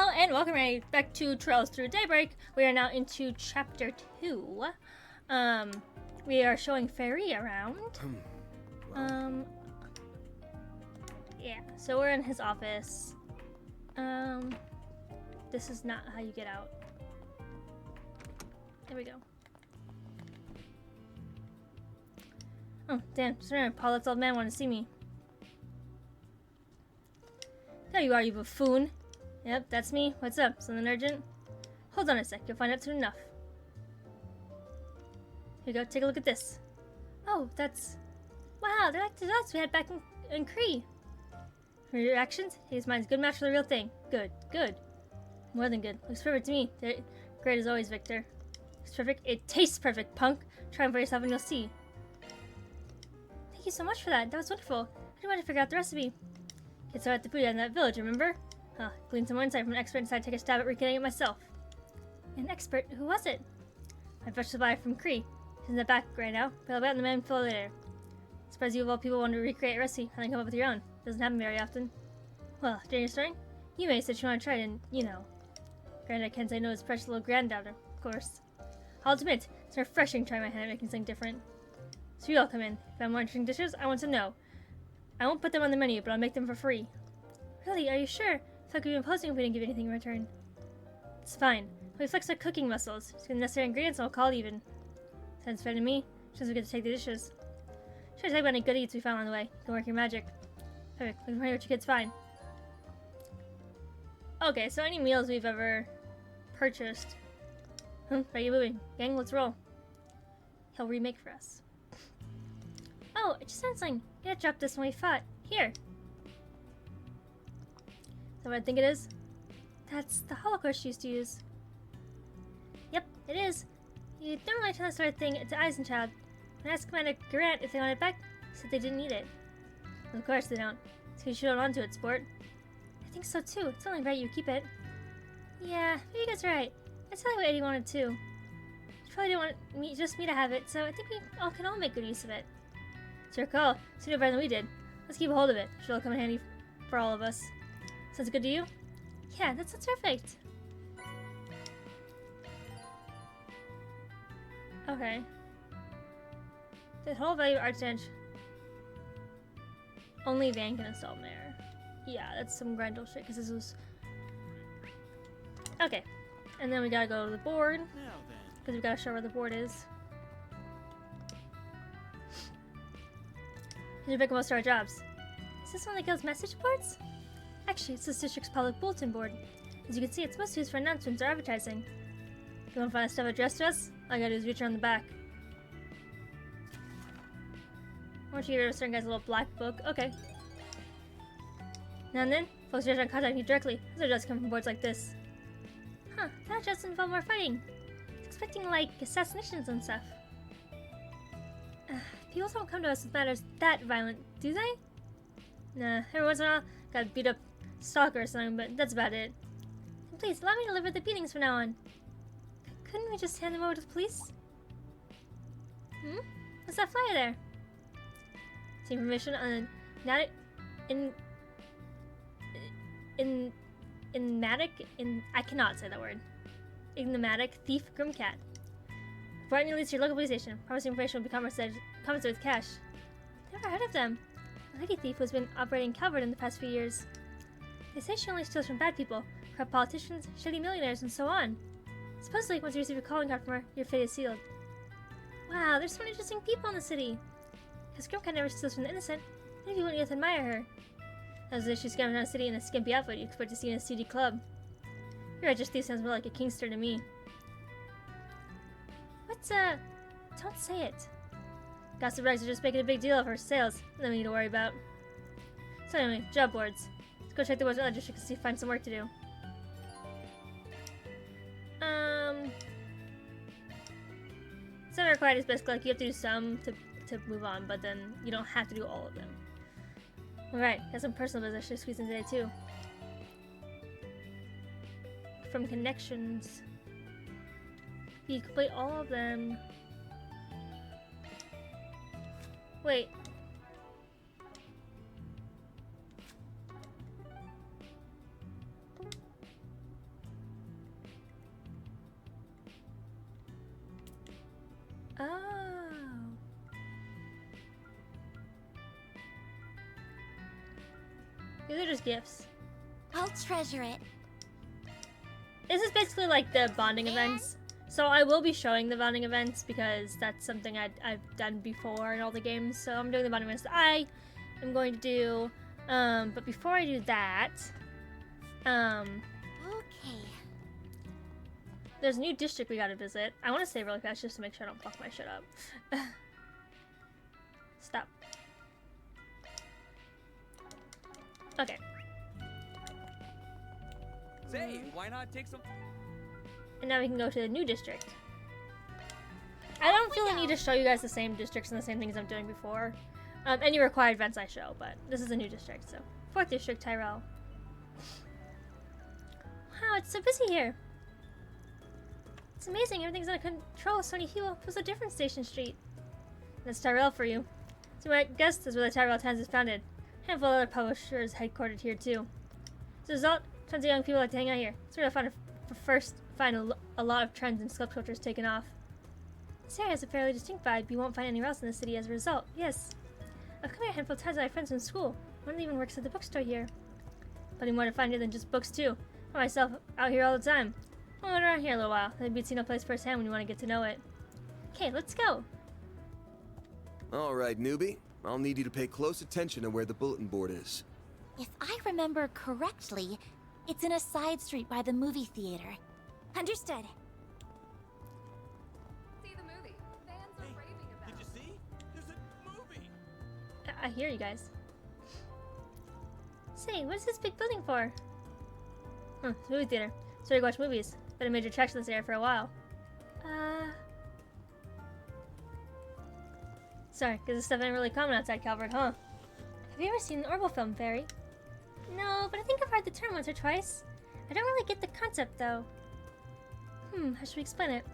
Hello and welcome back to Trails Through Daybreak. We are now into Chapter 2. We are showing Fairy around. Yeah, so we're in his office. This is not how you get out. There we go. Oh, damn, sorry, Paulette's old man wanted to see me. There you are, you buffoon. Yep, that's me. What's up? Something urgent? Hold on a sec, you'll find out soon enough. Here you go, take a look at this. Oh, that's... Wow, they're like the dots we had back in Cree. For your actions, his mind's a good match for the real thing. Good, good. More than good. Looks perfect to me. Great as always, Victor. Looks perfect. It tastes perfect, punk. Try them for yourself and you'll see. Thank you so much for that. That was wonderful. I didn't want to figure out the recipe. Kids saw at the food in that village, remember? Huh, gleaned some more insight from an expert and decided to take a stab at recreating it myself. An expert? Who was it? My vegetable buyer from Cree. He's in the back right now, but I'll bet on the man full later. Surprised you of all people want to recreate a recipe and then come up with your own. Doesn't happen very often. Well, during your story, you may said you want to try it and, you know. Granted, I can't say no to his precious little granddaughter, of course. I'll admit, it's refreshing trying my hand at making something different. So you all come in. If I have more interesting dishes, I want to know. I won't put them on the menu, but I'll make them for free. Really? Are you sure? I thought we'd be imposing if we didn't give you anything in return. It's fine. We flex our cooking muscles. Just get the necessary ingredients and I'll call it even. Sounds fair to me. Just we get to take the dishes. Sure, talk about any good eats we found on the way. You can work your magic. Perfect. We can find what your kids find. Okay, so any meals we've ever purchased. Are you moving? Gang, let's roll. He'll remake for us. Oh, it just sounds like I gotta drop this when we fought. Here. Is that what I think it is? That's the Holocaust you used to use. Yep, it is. You normally turn that sort of thing into Eisenchild. When I asked Commander Grant if they wanted it back, he said they didn't need it. Well, of course they don't. So you should hold on to it, sport. I think so too. It's only right you keep it. Yeah, maybe you guys are right. That's probably what Eddie wanted too. He probably didn't want just me to have it, so I think we all can make good use of it. It's your call. Sooner better than we did. Let's keep a hold of it. Sure it'll come in handy for all of us. Sounds good to you? Yeah, that sounds perfect. Okay. The whole value of Archdedge. Only Van can install Mare. Yeah, that's some Grendel shit, because this was... Okay. And then we gotta go to the board. Because we gotta show where the board is. Here's Rebecca most of our jobs. Is this one that kills message boards? Actually, it's the district's public bulletin board. As you can see, it's mostly used for announcements or advertising. If you want to find stuff addressed to us, all you gotta do is reach around the back. I want you to give a certain guy's a little black book. Okay. Now and then, folks are trying to contact you directly. Those are just coming from boards like this. Huh, that just involve more fighting. I was expecting, like, assassinations and stuff. People don't come to us with matters that violent, do they? Nah, every once in a while, got a beat up stalker or something, but that's about it. And please, allow me to deliver the beatings from now on. Couldn't we just hand them over to the police? What's that flyer there? It's information on I cannot say that word. Enigmatic thief Grimcat. Report me leads to your local police station. Promised information will be compensated with cash. Never heard of them. A lady thief who's been operating Calvert in the past few years. They say she only steals from bad people, corrupt politicians, shady millionaires, and so on. Supposedly, once you receive a calling card from her, your fate is sealed. Wow, there's so many interesting people in the city. Because Grimcat never steals from the innocent, many people wouldn't yet admire her. As if she's scamming around the city in a skimpy outfit you expect to see in a seedy club. Your righteous thief sounds more like a kingster to me. Don't say it. Gossip rags are just making a big deal of her sales. Nothing we need to worry about. So anyway, job boards. Let's go check the boards in other districts and see if find some work to do. Some required is basically like you have to do some to move on, but then you don't have to do all of them. Alright, got some personal business I should squeeze in today too. From connections. You complete all of them. Wait. These are just gifts. I'll treasure it. This is basically like the bonding events. So I will be showing the bonding events because that's something I've done before in all the games. So I'm doing the bonding events that I am going to do. But before I do that, Okay. there's a new district we gotta visit. I want to save really fast just to make sure I don't fuck my shit up. Stop. Okay. Say, why not take some? And now we can go to the new district. I don't feel the need to show you guys the same districts and the same things I'm doing before. Any required events I show, but this is a new district, so. 4th District, Tyrell. Wow, it's so busy here. It's amazing, everything's under control. So many people feels so different, Station Street. That's Tyrell for you. So I guess that's where the Tyrell Times is founded. A handful of other publishers headquartered here too. As a result, tons of young people like to hang out here. It's where I find a lot of trends and subcultures taken off. This area has a fairly distinct vibe you won't find anywhere else in the city as a result. Yes. I've come here a handful of times with my friends from school. One even works at the bookstore here. Plenty more to find here than just books too. I myself out here all the time. I'll run around here a little while. Then you'd see no place firsthand when you want to get to know it. Okay, let's go. Alright, newbie. I'll need you to pay close attention to where the bulletin board is. If I remember correctly, it's in a side street by the movie theater. Understood. See the movie. Fans are raving about Did you see? There's a movie. I hear you guys. Say, what is this big building for? It's a movie theater. So you watch movies. Been a major attraction in this area for a while. Sorry, because this stuff ain't really common outside Calvert, huh? Have you ever seen an Orville film, Fairy? No, but I think I've heard the term once or twice. I don't really get the concept, though. How should we explain it?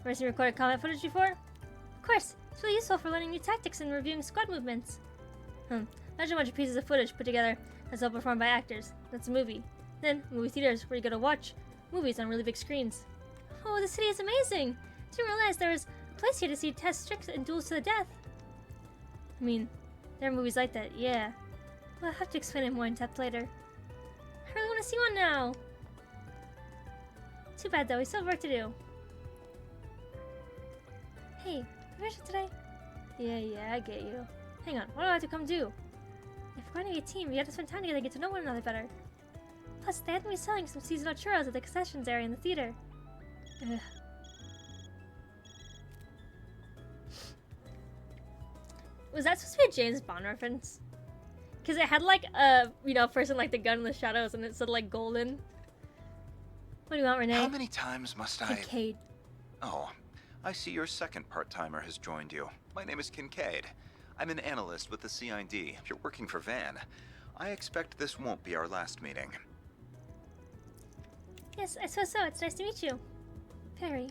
Ever seen recorded combat footage before? Of course, it's really useful for learning new tactics and reviewing squad movements. Imagine a bunch of pieces of footage put together that's all performed by actors. That's a movie. Then, movie theaters, where you go to watch movies on really big screens. Oh, the city is amazing! Didn't realize there was a place here to see test tricks and duels to the death. I mean, there are movies like that, yeah. But I'll have to explain it more in depth later. I really want to see one now! Too bad though, we still have work to do. Hey, permission today? Yeah, I get you. Hang on, what do I have to come do? If we're going to be a team, we have to spend time together and get to know one another better. Plus, they had to be selling some seasonal churros at the concessions area in the theater. Ugh. Was that supposed to be a James Bond reference? Because it had like a, person like the gun in the shadows and it said like golden. What do you want, Renee? How many times must I... Kincaid. Oh, I see your second part-timer has joined you. My name is Kincaid. I'm an analyst with the CID. You're working for Van. I expect this won't be our last meeting. Yes, I suppose so. It's nice to meet you. Perry.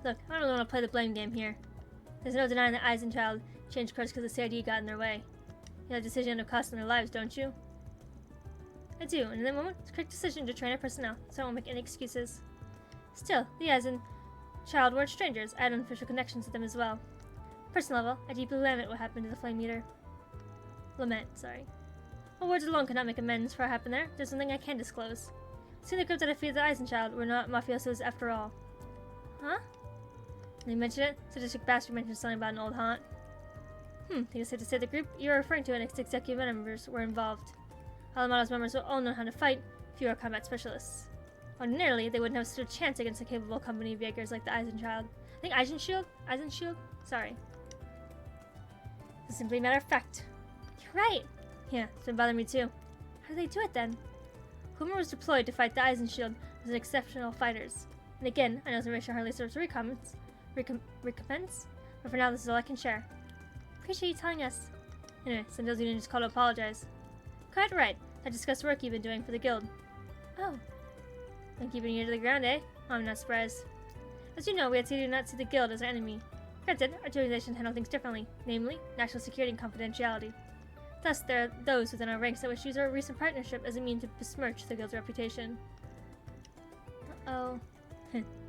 Look, I don't really want to play the blame game here. There's no denying that Eisenchild changed course because the CID got in their way. You have a decision of costing their lives, don't you? I do, and in that moment, it's a correct decision to train our personnel, so I won't make any excuses. Still, the Eisenchild weren't strangers. I had unofficial connections with them as well. Personal level, I deeply lament what happened to the Flame Eater. Well, words alone cannot make amends for what happened there. There's something I can disclose. See, the group that defeated the Eisenchild were not mafiosos after all. Huh? They mentioned it? Sadistic bastard mentioned something about an old haunt. Think it's safe to say the group you're referring to and its executive members were involved. All the model's members will all know how to fight, few are combat specialists. Ordinarily, they wouldn't have stood a chance against a capable company of Jaegers like the Eisenchild. I think Eisenshield? Sorry. It's simply a matter of fact. You're right! Yeah, it's been bothering me too. How did they do it then? Whoever was deployed to fight the Eisenshield was an exceptional fighters. And again, I know some racial hardly serves recompense, but for now this is all I can share. Appreciate you telling us. Anyway, sometimes you didn't just call to apologize. Quite right. I discussed work you've been doing for the guild. Oh. Been keeping your ear to the ground, eh? I'm not surprised. As you know, we do not see the guild as our enemy. Granted, our two organizations handle things differently, namely, national security and confidentiality. Thus, there are those within our ranks that wish to use our recent partnership as a means to besmirch the guild's reputation. Uh-oh.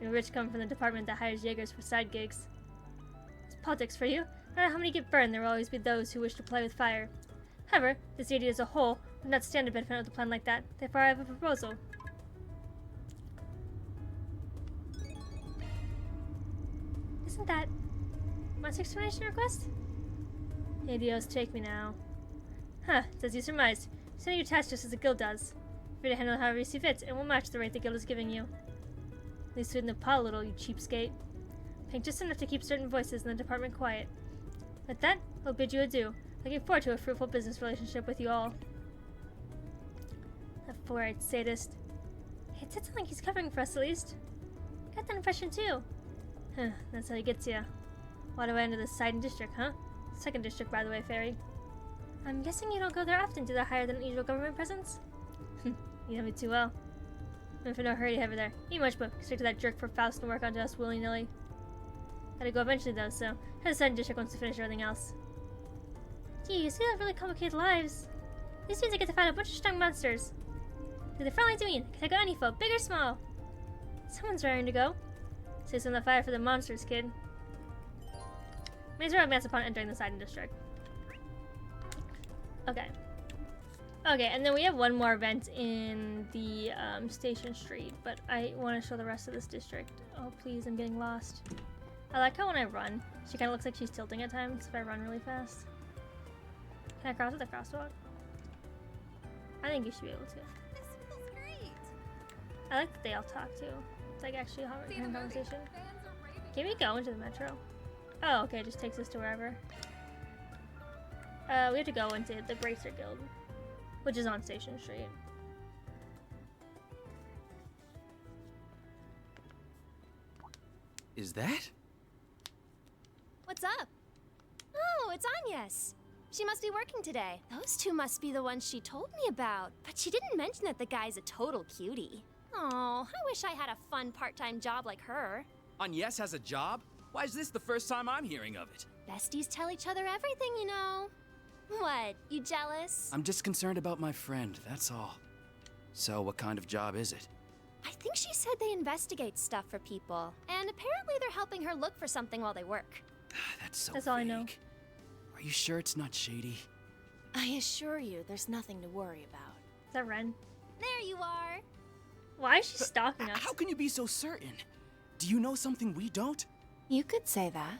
You're rich coming from the department that hires Jaegers for side gigs. It's politics for you. No matter how many get burned, there will always be those who wish to play with fire. However, the city as a whole Would not stand to benefit with a plan like that. Therefore, I have a proposal. Isn't that Monster explanation request? Hey, Dios, take me now. Huh, as you surmised. Sending your task just as the guild does. Free to handle it however you see fit, and we'll match the rate the guild is giving you. At least sweeten the pot a little, you cheapskate. Paying just enough to keep certain voices in the department quiet. With that, I'll bid you adieu. Looking forward to a fruitful business relationship with you all. That four-eyed sadist. Hey, it sounds like he's covering for us at least. Got that impression too. Huh, that's how he gets you. Why do I enter the side district, huh? Second district, by the way, Fairy. I'm guessing you don't go there often to the higher than usual government presence? You know me too well. I'm in no hurry to have her there. Eat much book. Stick to that jerk for Faust and work onto us willy-nilly. Gotta go eventually though, so head to second district once to finish everything else. Gee, you see have really complicated lives. This means I get to fight a bunch of strong monsters. Do the front lines mean? Can I go any foe, big or small? Someone's raring to go. Save some of the fire for the monsters, kid. May as well advance upon entering the side district. Okay. Okay, and then we have one more event in the Station Street, but I want to show the rest of this district. Oh, please, I'm getting lost. I like how when I run, she kind of looks like she's tilting at times if I run really fast. Can I cross with a crosswalk? I think you should be able to. This feels great. I like that they all talk too. It's like actually a See the movie. conversation. Fans are raving. Can we go into the metro? Oh, okay, it just takes us to wherever. We have to go into the Bracer Guild, which is on Station Street. Is that? What's up? Oh, it's Agnes. She must be working today. Those two must be the ones she told me about. But she didn't mention that the guy's a total cutie. Oh, I wish I had a fun part-time job like her. Agnes has a job? Why is this the first time I'm hearing of it? Besties tell each other everything, you know. What, you jealous? I'm just concerned about my friend, that's all. So, what kind of job is it? I think she said they investigate stuff for people. And apparently they're helping her look for something while they work. That's so That's all I know. vague. Are you sure it's not shady? I assure you, there's nothing to worry about. Is that Ren? There you are. Why is she stalking us? How can you be so certain? Do you know something we don't? You could say that.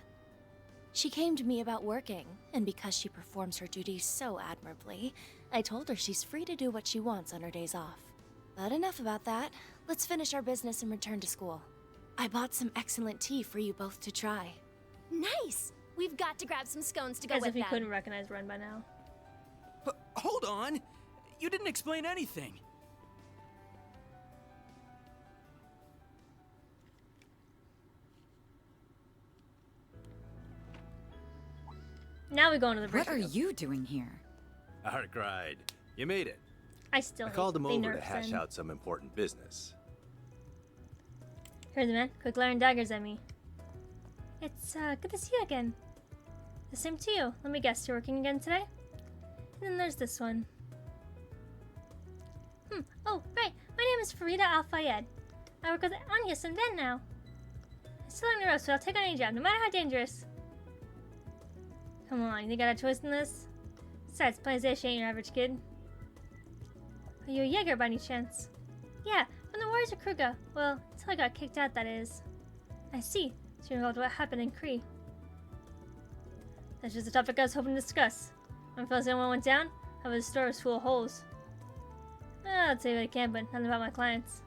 She came to me about working, and because she performs her duties so admirably, I told her she's free to do what she wants on her days off. But enough about that. Let's finish our business and return to school. I bought some excellent tea for you both to try. Nice! We've got to grab some scones to go As with if he them. couldn't recognize Ren by now. Hold on! You didn't explain anything! Now we go into the What Bracer are Guild. you doing here? Arcride, you made it. I still I hate called him they over to nerfed hash Zen. out some important business. Here's the man. Quick glaring daggers at me. It's good to see you again. The same to you. Let me guess, you're working again today? And then there's this one. Oh, right. My name is Farida Al-Fayed. I work with Agnes and Ben now. I still learn the ropes, so I'll take on any job, no matter how dangerous. Come on, you think I got a choice in this? Besides, plain as day, she ain't your average kid. Are you a Jaeger by any chance? Yeah, from the Warriors of Kruga. Well, until I got kicked out, that is. I see. So you're involved with what happened in Kree. That's just the topic I was hoping to discuss. When I anyone went down, I was a store was full of holes. I'll tell you what I can, but nothing about my clients.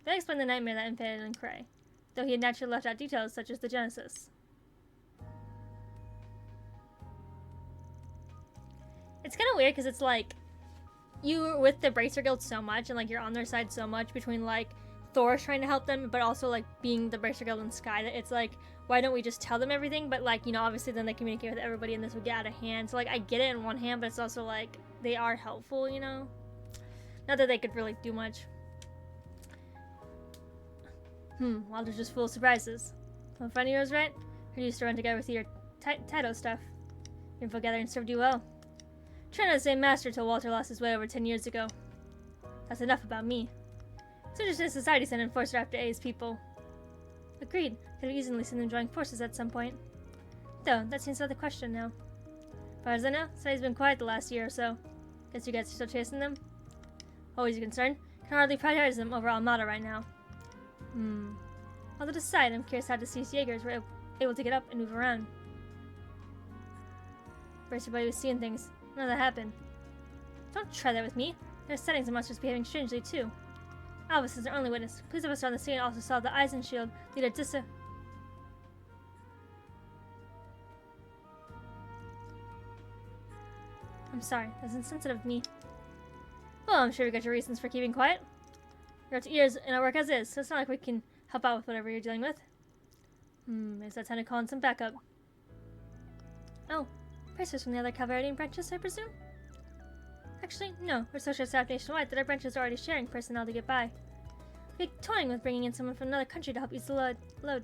That explained the nightmare that impended in Cray, though he had naturally left out details such as the Genesis. It's kind of weird because it's like you're with the Bracer Guild so much and like you're on their side so much between like Thor's trying to help them but also like being the Bracer Guild and Sky that it's like why don't we just tell them everything, but like, you know, obviously then they communicate with everybody and this would get out of hand. So like I get it in one hand, but it's also like they are helpful, you know? Not that they could really do much. Walter's just full of surprises. One friend of yours, right? Heard you used to run together with your Taito stuff. Your info gathering served you well. Trying to the same master till Walter lost his way over 10 years ago. That's enough about me. So just as society sent an enforcer after A's people. Agreed. Could have easily seen them joining forces at some point. Though, that seems not the question now. far as I know, Sunny's been quiet the last year or so. Guess you guys are still chasing them? Always a concern. Can hardly prioritize them over Almada right now. Although to decide, I'm curious how deceased Jaegers were able to get up and move around. First, everybody was seeing things. None of that happened. Don't try that with me. There's settings and monsters behaving strangely, too. Albus is our only witness. Police of us on the scene also saw the eyes and shield leader Dissa. I'm sorry, that's insensitive of me. Well, I'm sure you got your reasons for keeping quiet. You're up to ears in our work as is, so it's not like we can help out with whatever you're dealing with. Is that time to call in some backup? Oh, Pricers from the other Calvarian branches, I presume? Actually, no. We're so short-staffed nationwide that our branches are already sharing personnel to get by. We're toying with bringing in someone from another country to help ease the load.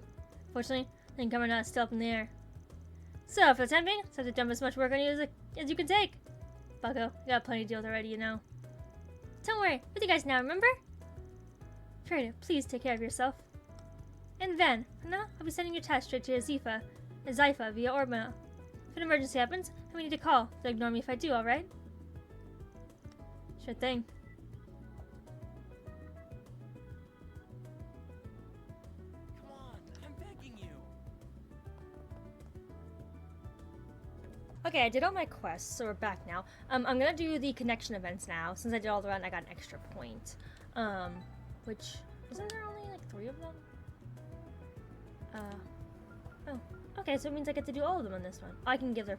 Fortunately, the incumbent is still up in the air. So, for the time being, it's time to dump as much work on you as you can take. Bucko, you got plenty to deal with already, you know. Don't worry, with you guys now, remember? Freda, please take care of yourself. And Van, for now, I'll be sending your task straight to your Zypha via Orbma. If an emergency happens, and we need to call, don't ignore me if I do, alright? Sure thing. Come on, I'm begging you. Okay, I did all my quests, so we're back now. I'm gonna do the connection events now. Since I did all the run, I got an extra point. Which, isn't there only like 3 of them? Oh. Okay, so it means I get to do all of them on this one. I can give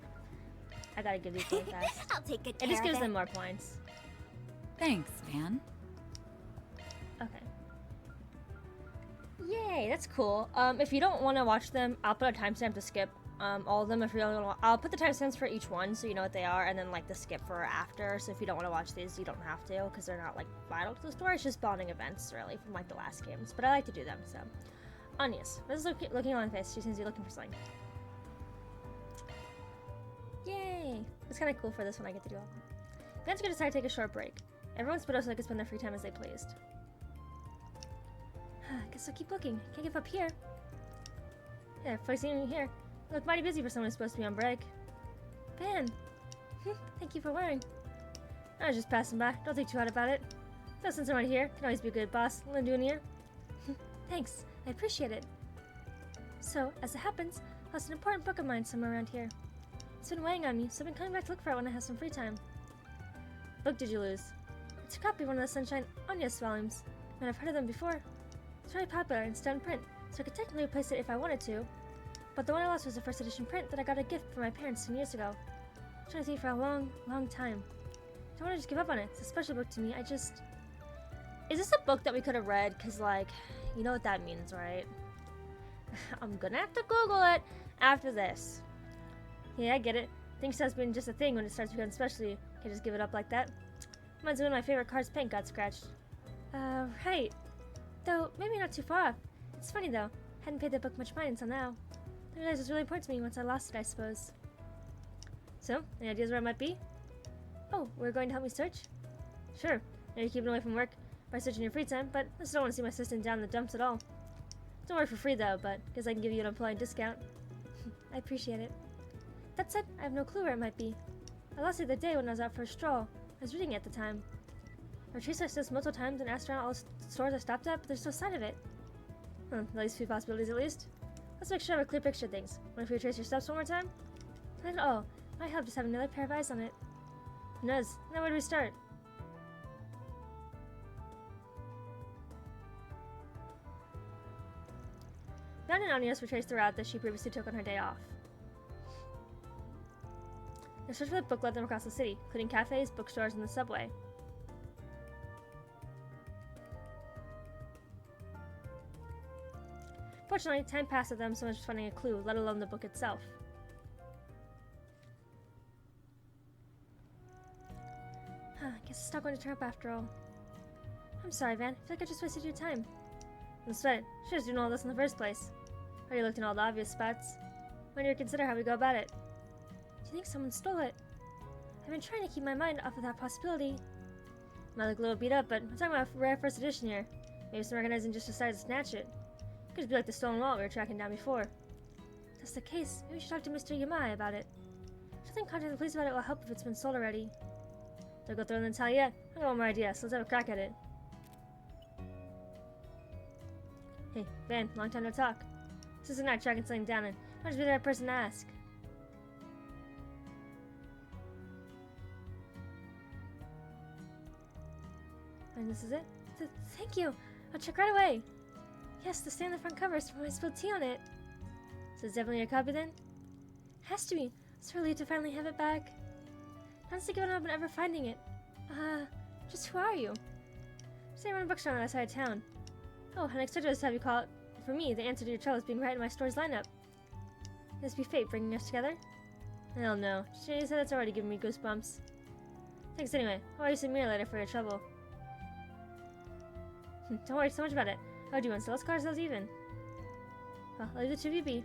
I gotta give these really fast. I'll take good care It just of gives it. them more points. Thanks, Van. Okay. Yay, that's cool. If you don't want to watch them, I'll put a timestamp to skip all of them. If you really want, I'll put the timestamps for each one so you know what they are, and then like the skip for after. So if you don't want to watch these, you don't have to, because they're not like vital to the story. It's just bonding events, really, from like the last games. But I like to do them. So, Anya's, this is looking on face. She seems to be looking for something. Yay! It's kind of cool for this one. I get to do all of them. Then to decide to take a short break. Everyone split up so they could spend their free time as they pleased. Guess I'll keep looking. Can't give up here. Yeah, funny seeing you here. You look mighty busy for someone who's supposed to be on break. Van! Thank you for wearing. I was just passing by. Don't think too hard about it. So since I'm right here, can always be a good boss. Lindunia. Thanks. I appreciate it. So, as it happens, I lost an important book of mine somewhere around here. It's been weighing on me, so I've been coming back to look for it when I have some free time. What book did you lose? It's a copy of one of the Sunshine Anya's volumes, and I've heard of them before. It's very popular and still in print, so I could technically replace it if I wanted to. But the one I lost was a first edition print that I got a gift from my parents 10 years ago. I've tried to see it for a long, long time. I don't want to just give up on it. It's a special book to me. Is this a book that we could have read? Because, like, you know what that means, right? I'm gonna have to Google it after this. Yeah, I get it. Things has been just a thing when it starts becoming special. You can't just give it up like that. Reminds me when my favorite car's paint got scratched. Right. Though, maybe not too far off. It's funny though. Hadn't paid that book much mind until now. I realized it was really important to me once I lost it, I suppose. So, any ideas where it might be? Oh, we're going to help me search? Sure. Now you're keeping away from work by searching your free time, but I still don't want to see my assistant down in the dumps at all. Don't work for free though, but guess I can give you an employee discount. I appreciate it. That said, I have no clue where it might be. I lost it the day when I was out for a stroll. I was reading it at the time. I retraced my steps multiple times and asked around all the stores I stopped at, but there's no sign of it. At least 2 possibilities at least. Let's make sure I have a clear picture of things. Want to retrace your steps one more time? Not at all. Might help just having another pair of eyes on it. Who knows? Now where do we start? Van and Anios retraced the route that she previously took on her day off. They searched for the book led them across the city, including cafes, bookstores, and the subway. Fortunately, time passed with them so much as finding a clue, let alone the book itself. Guess it's not going to turn up after all. I'm sorry, Van. I feel like I just wasted your time. Don't sweat it. Should have done all this in the first place. Already looked in all the obvious spots. Why don't you consider how we go about it? Do you think someone stole it? I've been trying to keep my mind off of that possibility. Might look a little beat up, but we're talking about a rare first edition here. Maybe some organizing just decided to snatch it. Could just be like the stolen wallet we were tracking down before. If that's the case, maybe we should talk to Mr. Yamai about it. Should I contact the police about it will help if it's been sold already. Don't go through in the towel yet. I got one more idea, so let's have a crack at it. Hey, Van, long time no talk. This is a night tracking something down and I just be the right person to ask. And this is it? Thank you! I'll check right away! Yes, the stain on the front cover is from when I spilled tea on it. So it's definitely your copy then? Has to be. I'm so relieved to finally have it back. Honestly given up on ever finding it. Just who are you? Just I run a bookstore on the other side of town. Oh, unexpected was to have you call it. For me, the answer to your trouble is being right in my store's lineup. This be fate bringing us together? Hell no. She said that's already giving me goosebumps. Thanks anyway. I'll use some mirror later for your trouble. Don't worry so much about it. How do you want? So let's call ourselves even. Well, I'll leave the two of you be.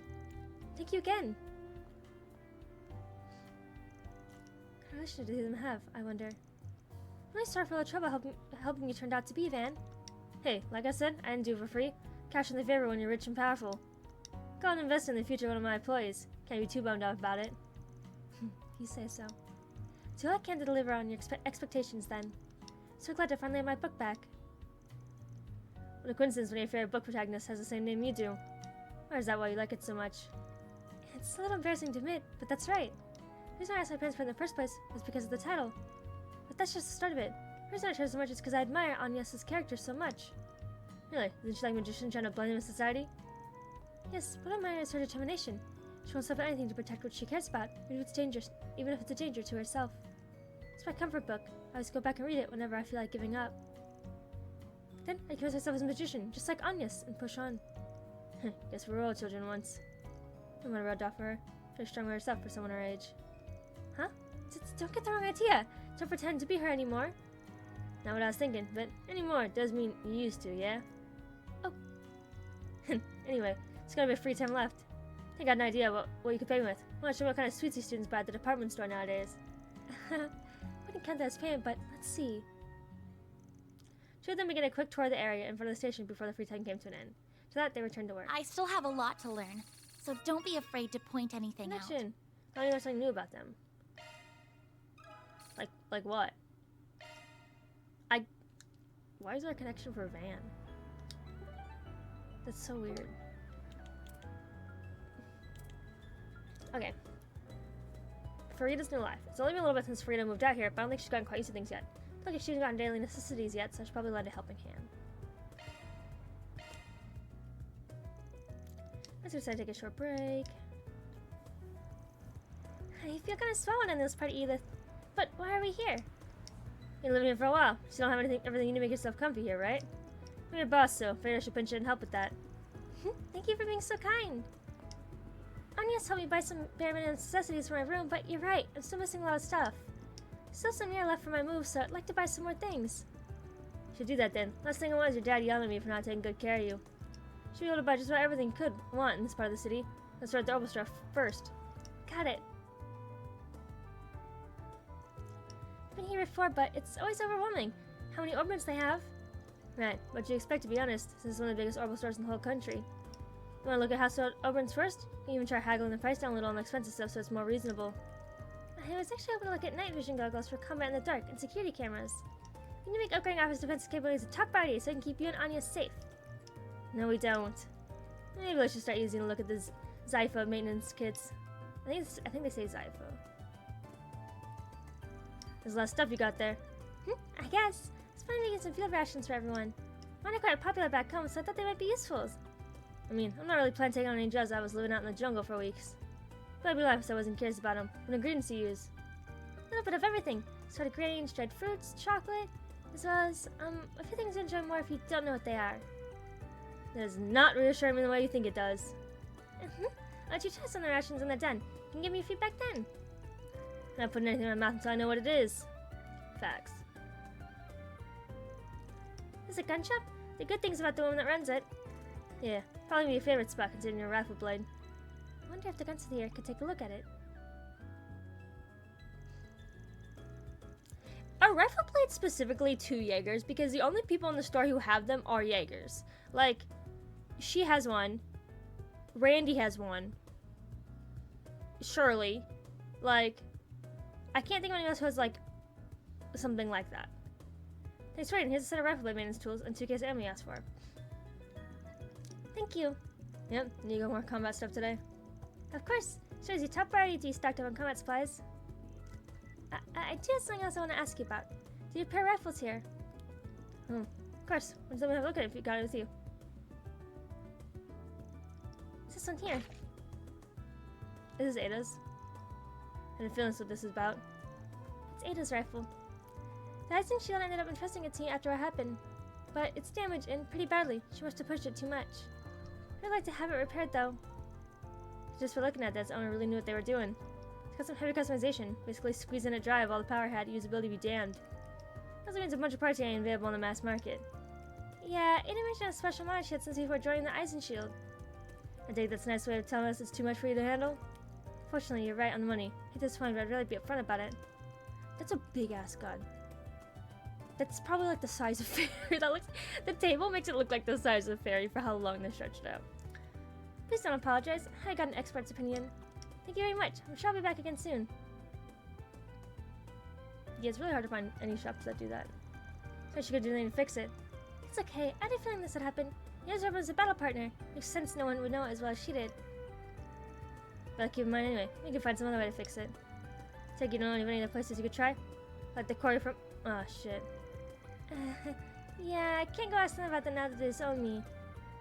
Thank you again. What kind of relationship do them have, I wonder? I'm really sorry for all the trouble helping you turned out to be, Van. Hey, like I said, I didn't do it for free. Cash in the favor when you're rich and powerful. Go and invest in the future of one of my employees. Can't be too bummed out about it. You say so. Do all I can to deliver on your expectations then. So glad to finally have my book back. What a coincidence when your favorite book protagonist has the same name you do. Or is that why you like it so much? It's a little embarrassing to admit, but that's right. The reason I asked my parents for it in the first place was because of the title. But that's just the start of it. The reason I chose so much is because I admire Agnes's character so much. Really? Isn't she like a magician trying to blend in with society? Yes, but I admire is her determination. She won't stop at anything to protect what she cares about, even if it's a danger to herself. It's my comfort book. I always go back and read it whenever I feel like giving up. Then I convince myself as a magician, just like Agnes, and push on. Guess we were all children once. I'm gonna rubbed off her. Very strong herself for someone her age. Huh? Don't get the wrong idea. Don't pretend to be her anymore. Not what I was thinking, but anymore does mean you used to, yeah? Oh. Anyway, it's gonna be free time left. I got an idea what you could pay me with. I'm not sure what kind of sweets you students buy at the department store nowadays. Wouldn't count that as payment, but let's see. Two of them began a quick tour of the area in front of the station before the free time came to an end. To that, they returned to work. I still have a lot to learn, so don't be afraid to point anything out. Connection. I only learned something new about them. Like what? Why is there a connection for Van? That's so weird. Okay. Farida's new life. It's only been a little bit since Farida moved out here, but I don't think she's gotten quite used to things yet. I don't think she's gotten daily necessities yet, so I should probably lend a helping hand. Let's decide to take a short break. I feel kind of swollen in this part, Edith. But why are we here? You're living here for a while. So you don't have everything you need to make yourself comfy here, right? I'm your boss, so Farida should pinch in and help with that. Thank you for being so kind. Agnes helped me buy some bare minimum necessities for my room, but you're right. I'm still missing a lot of stuff. Still some year left for my move, so I'd like to buy some more things. Should do that then. Last thing I want is your dad yelling at me for not taking good care of you. Should be able to buy just about everything you could want in this part of the city. Let's start the Orbital store first. Got it. I've been here before, but it's always overwhelming. How many orbits they have? Right, what do you expect, to be honest, since it's one of the biggest orbital stores in the whole country. You want to look at household orbits first? You can even try haggling the price down a little on the expensive stuff so it's more reasonable. I was actually hoping to look at night vision goggles for combat in the dark and security cameras. You need to make upgrading Office defensive capabilities a top priority so I can keep you and Anya safe. No, we don't. Maybe I should start using a look at this Zypho maintenance kits. I think they say Zypho. There's a lot of stuff you got there. I guess. It's fun making some field rations for everyone. Mine are quite popular back home, so I thought they might be useful. I mean, I'm not really planning to take on any jobs. I was living out in the jungle for weeks. But I'd be life, so I wasn't curious about them. What ingredients to use? A little bit of everything. Assorted grains, dried fruits, chocolate, as well as, a few things you enjoy more if you don't know what they are. That does not reassure me the way you think it does. I'll let you try some of the rations when they're done. You can give me feedback then. I'm not putting anything in my mouth until I know what it is. Facts. This is a gun shop? The good things about the woman that runs it. Yeah, probably be your favorite spot considering your rifle blade. I wonder if the gunsmith here could take a look at it. Are rifle blades specifically to Jaegers? Because the only people in the store who have them are Jaegers. Like, she has one. Randy has one. Shirley. Like, I can't think of anyone else who has, like, something like that. Thanks for waiting. Here's a set of rifle blade maintenance tools and 2 cases of ammo you asked for. Thank you. Yep, need to go more combat stuff today. Of course. Shows you top priority to be stocked up on combat supplies. I do have something else I want to ask you about. Do you have a pair of rifles here? Of course. When's someone have a look at it if you got it with you? What's this one here? This is Ada's. I have a feeling that's what this is about. It's Ada's rifle. The icing shield ended up entrusting it to me after what happened, but it's damaged and pretty badly. She must have pushed it too much. I'd like to have it repaired though. Just for looking at this, owner really knew what they were doing. It's got some heavy customization, basically squeezing a drive all the power had, usability be damned. It also means a bunch of parts ain't available on the mass market. Yeah, Ada mentioned a special mod she had since before joining the icing shield. I think that's a nice way of telling us it's too much for you to handle. Fortunately, you're right on the money. Hate this one, but I'd really be upfront about it. That's a big ass gun. That's probably like the size of Fairy. That looks. The table makes it look like the size of Fairy for how long they stretched out. Please don't apologize. I got an expert's opinion. Thank you very much. I'm sure I'll be back again soon. Yeah, it's really hard to find any shops that do that. So she could do anything to fix it. It's okay. I had a feeling this would happen. Yazra was a battle partner. Makes sense no one would know it as well as she did. But keep in mind anyway. We can find some other way to fix it. Take you know of any other places you could try? Like the quarry from. Oh shit. Yeah, I can't go ask them about that now that they disown me.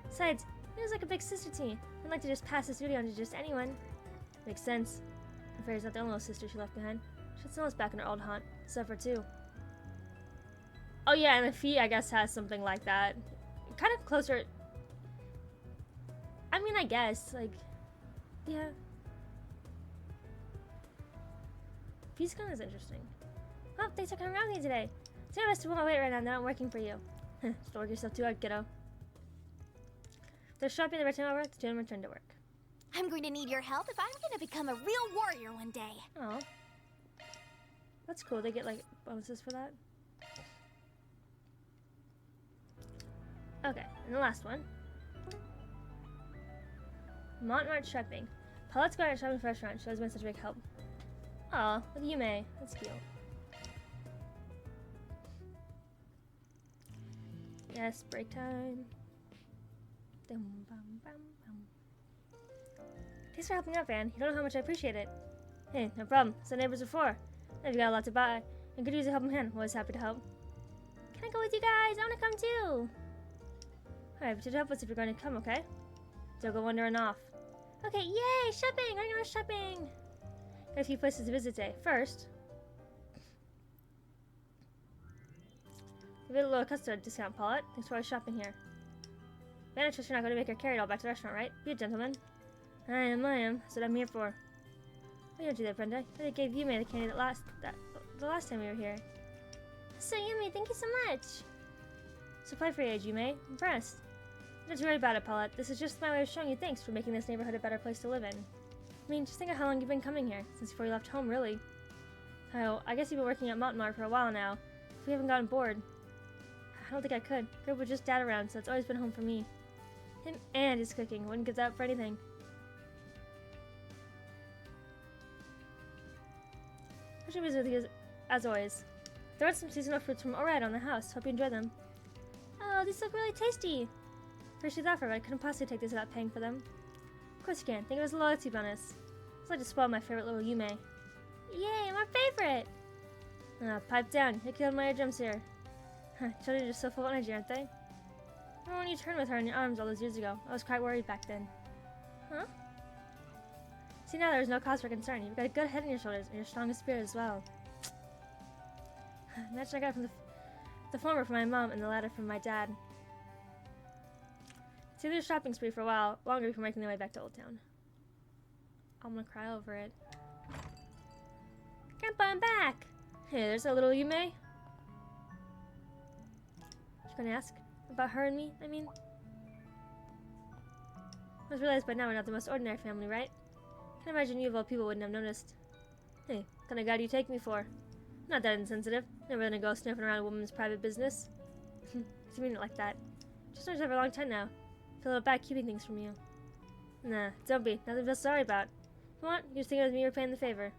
Besides, it was like a big sister to me. I'd like to just pass this duty on to just anyone. Makes sense. And Fairy's not the only little sister she left behind. She had someone else back in her old haunt. Suffer too. Oh yeah, and the Fee, I guess, has something like that. Kind of closer. I mean, I guess, like, yeah. Fee's gun is interesting. Oh, thanks for coming around with me today. It's my best to pull my weight right now. Now I'm working for you. Just don't work yourself too hard, kiddo. They're shopping. They return over. The two return to work. I'm going to need your help if I'm going to become a real warrior one day. Oh, that's cool. They get like bonuses for that. Okay, and the last one. Montmartre shopping. Paulette's going out shopping for a restaurant. She always been such a big help. Aw, with Yume. That's cute. Yes, break time. Dum, bum, bum, bum. Thanks for helping out, Van. You don't know how much I appreciate it. Hey, no problem. So neighbors before. Now you've got a lot to buy and could use a helping hand. Always happy to help. Can I go with you guys? I want to come too. Alright, but you help us if you're going to come, okay? Don't go wandering off. Okay, yay! Shopping! We're going to go shopping! Got a few places to visit today. First, we get a little customer discount, Paulette. Thanks for always shopping here. Van, I trust you're not going to make her carry it all back to the restaurant, right? Be a gentleman. I am. That's what I'm here for. Why don't you do that, Brenda? I gave Yume the candy the last time we were here. So yummy, thank you so much. Supply for your age, Yume. Impressed. Don't worry about it, Paulette. This is just my way of showing you thanks for making this neighborhood a better place to live in. I mean, just think of how long you've been coming here, since before you left home, really. Oh, I guess you've been working at Montmartre for a while now. If we haven't gotten bored. I don't think I could. Greg was just dad around, so it's always been home for me. Him and his cooking. Wouldn't give that up for anything. I should visit with you as always. There are some seasonal fruits from Orad on the house. Hope you enjoy them. Oh, these look really tasty. Appreciate the offer, but I couldn't possibly take this without paying for them. Of course you can. Think of it as a loyalty bonus. It's like to spoil my favorite little Yume. Yay, my favorite! Pipe down. You're killing my eardrums here. Children are just so full of energy, aren't they? Remember when you turned with her in your arms all those years ago? I was quite worried back then. Huh? See, now there's no cause for concern. You've got a good head on your shoulders, and you're strong of spirit as well. Imagine I got from the former from my mom and the latter from my dad. See, there's shopping spree for a while, longer before making their way back to Old Town. I'm gonna cry over it. Grandpa, I'm back! Hey, there's a little Yume. You gonna ask about her and me, I mean? I just realized by now we're not the most ordinary family, right? Can't imagine you of all people wouldn't have noticed. Hey, what kind of guy do you take me for? Not that insensitive. Never gonna go sniffing around a woman's private business. You mean it like that? Just known each other for a long time now. Feel a little bad keeping things from you. Nah, don't be. Nothing to feel sorry about. If you want, you just think it was me you're paying the favor.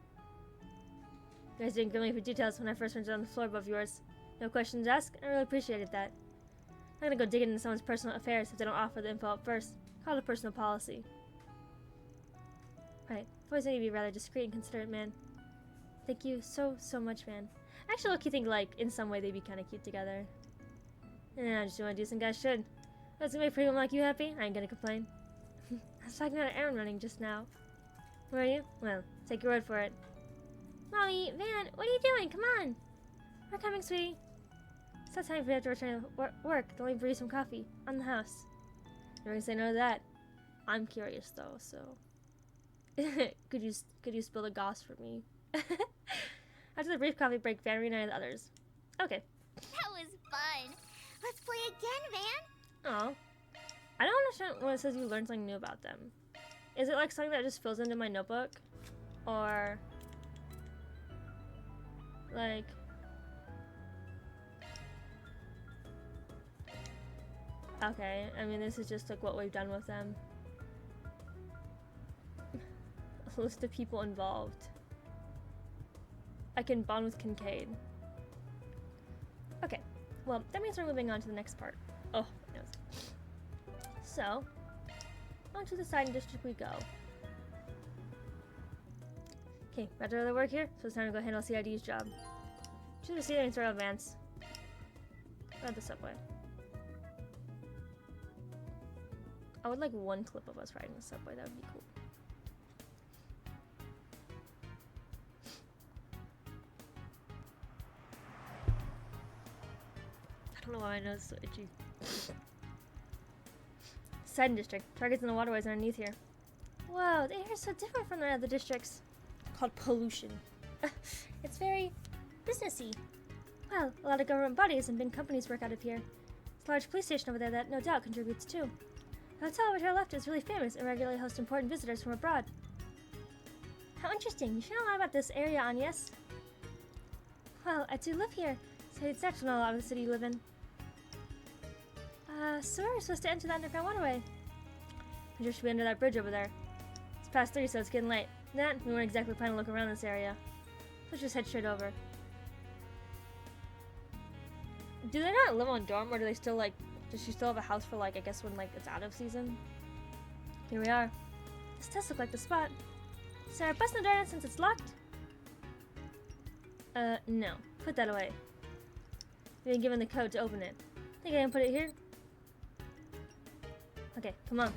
You guys didn't give me for details when I first went on the floor above yours. No questions asked. I really appreciated that. I'm not gonna go digging into someone's personal affairs if they don't offer the info up first. Call it a personal policy. Right. I've always need to be rather discreet and considerate, man. Thank you so much, man. I actually look, you think, like, in some way they'd be kind of cute together. Yeah, I just want to do some guys should. That's gonna make a pretty woman like you happy. I ain't gonna complain. I was talking about an errand running just now. Where are you? Well, take your word for it. Mommy, Van, what are you doing? Come on. We're coming, sweetie. It's not time for you to return to work. Don't leave brew some coffee. On the house. You're gonna say no to that. I'm curious though, so could you spill the goss for me? After the brief coffee break, Van reunited the others. Okay. That was fun. Let's play again, Van. Oh. I don't understand when it says you learned something new about them. Is it like something that just fills into my notebook? Or like okay, I mean this is just like what we've done with them. A list of people involved. I can bond with Kincaid. Okay, well that means we're moving on to the next part. Oh, my nose. So, onto the side district we go. Okay, got other work here, so it's time to go handle CID's job. Choose the seat and sort of advance. Or the subway. I would like one clip of us riding the subway, that would be cool. I don't know why my nose is so itchy. Side district. Targets in the waterways underneath here. Whoa, the air is so different from the other districts. Called pollution. It's very businessy. Well, a lot of government bodies and big companies work out of here. There's a large police station over there that no doubt contributes too. The hotel over to our left is really famous and regularly hosts important visitors from abroad. How interesting. You should know a lot about this area, Agnes. Well, I do live here, so it's actually know a lot of the city you live in. So we're supposed to enter the underground waterway. We just should be under that bridge over there. It's past 3, so it's getting late. That, we weren't exactly planning to look around this area. Let's just head straight over. Do they not live on dorm, or do they still, like, does she still have a house for, like, I guess when, like, it's out of season? Here we are. This does look like the spot. Sarah, bust the door down since it's locked? No. Put that away. We've been given the code to open it. Think I can put it here? Okay, come on.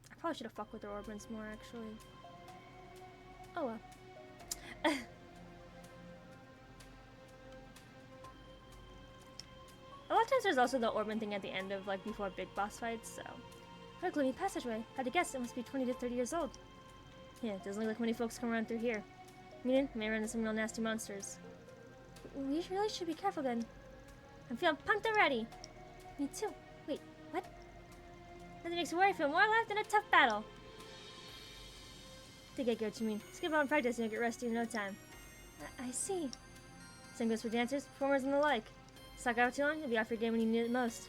I probably should have fucked with their orbits more, actually. Oh well. A lot of times there's also the Orban thing at the end of, like, before big boss fights, so. What a gloomy passageway. Had to guess it must be 20 to 30 years old. Yeah, it doesn't look like many folks come around through here. Meaning, we may run into some real nasty monsters. We really should be careful then. I'm feeling pumped already. Me too. Wait, what? Nothing makes me worry feel more alive than a tough battle. I think I get what you mean. Skip on practice and you'll get rusty in no time. I see. Same goes for dancers, performers, and the like. Suck out too long, you'll be off your game when you need it most.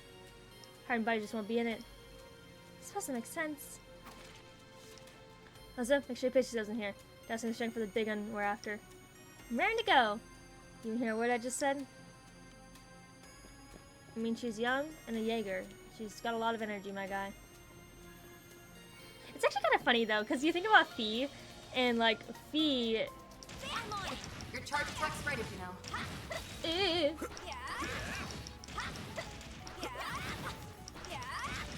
Heart and body just won't be in it. I suppose that makes sense. Also, make sure your pitch doesn't hear. Dousing the strength for the big one we're after. I'm raring to go! You hear a word I just said? I mean, she's young and a Jaeger. She's got a lot of energy, my guy. It's actually kind of funny, though, because you think about Fee, and, like, Fee... Your charge attack's ready, you know.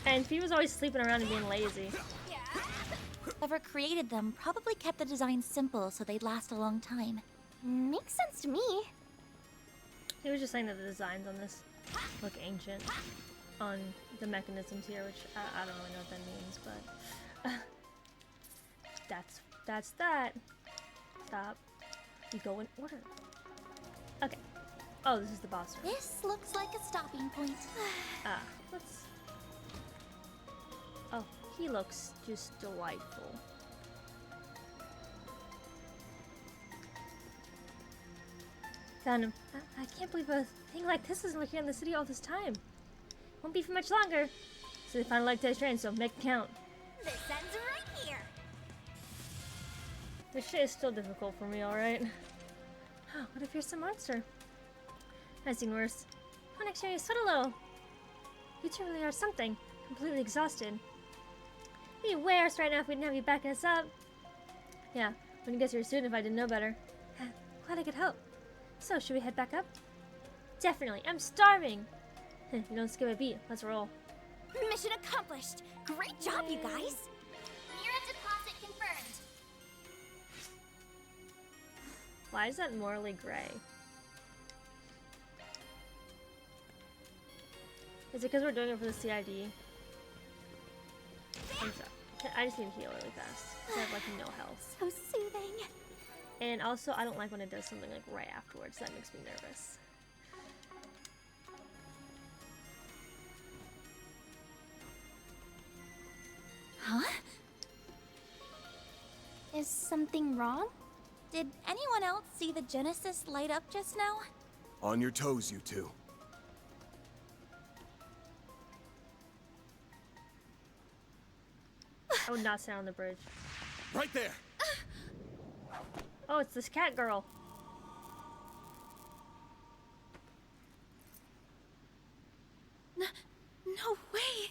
And Fee was always sleeping around and being lazy. Whoever created them probably kept the design simple so they'd last a long time. Makes sense to me. He was just saying that the designs on this look ancient. On the mechanisms here, which I don't really know what that means, but... that's that. Stop. You go in order. Okay. Oh, this is the boss room. This looks like a stopping point. Let's... Oh, he looks just delightful. Found him. I can't believe a thing like this isn't here in the city all this time. Won't be for much longer. So they finally like today's train, so make it count. This ends right here. This shit is still difficult for me, alright? What if you're some monster? I've seen worse. Connection is Sotolo! You two really are something. Completely exhausted. Be worse right now if we didn't have you backing us up. Yeah, wouldn't guess you're a student if I didn't know better. Glad I could help. So, should we head back up? Definitely. I'm starving! You don't skip a beat. Let's roll. Mission accomplished! Great job, you guys! Mira deposit confirmed. Why is that morally gray? Is it because we're doing it for the CID? I'm sorry. I just need to heal really fast. I have like no health. So soothing. And also, I don't like when it does something like right afterwards. That makes me nervous. Huh? Is something wrong? Did anyone else see the Genesis light up just now? On your toes, you two. I would not stand on the bridge. Right there! Oh, it's this cat girl. No way!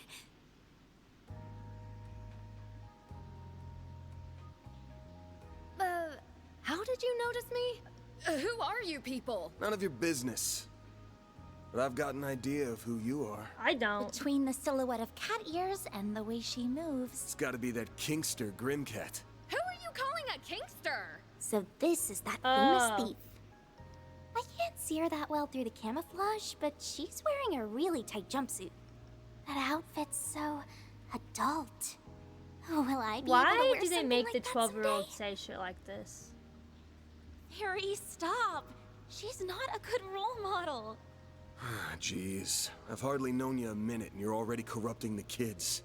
How did you notice me? Who are you people? None of your business. But I've got an idea of who you are. I don't. Between the silhouette of cat ears and the way she moves. It's gotta be that Kingster Grimcat. Who are you calling a kinkster? So this is that famous Oh. thief. I can't see her that well through the camouflage, but she's wearing a really tight jumpsuit. That outfit's so adult. Will I be able to Why wear do they something make like the that 12-year-old someday? say shit like this? Harry, stop! She's not a good role model. Jeez, I've hardly known you a minute and you're already corrupting the kids.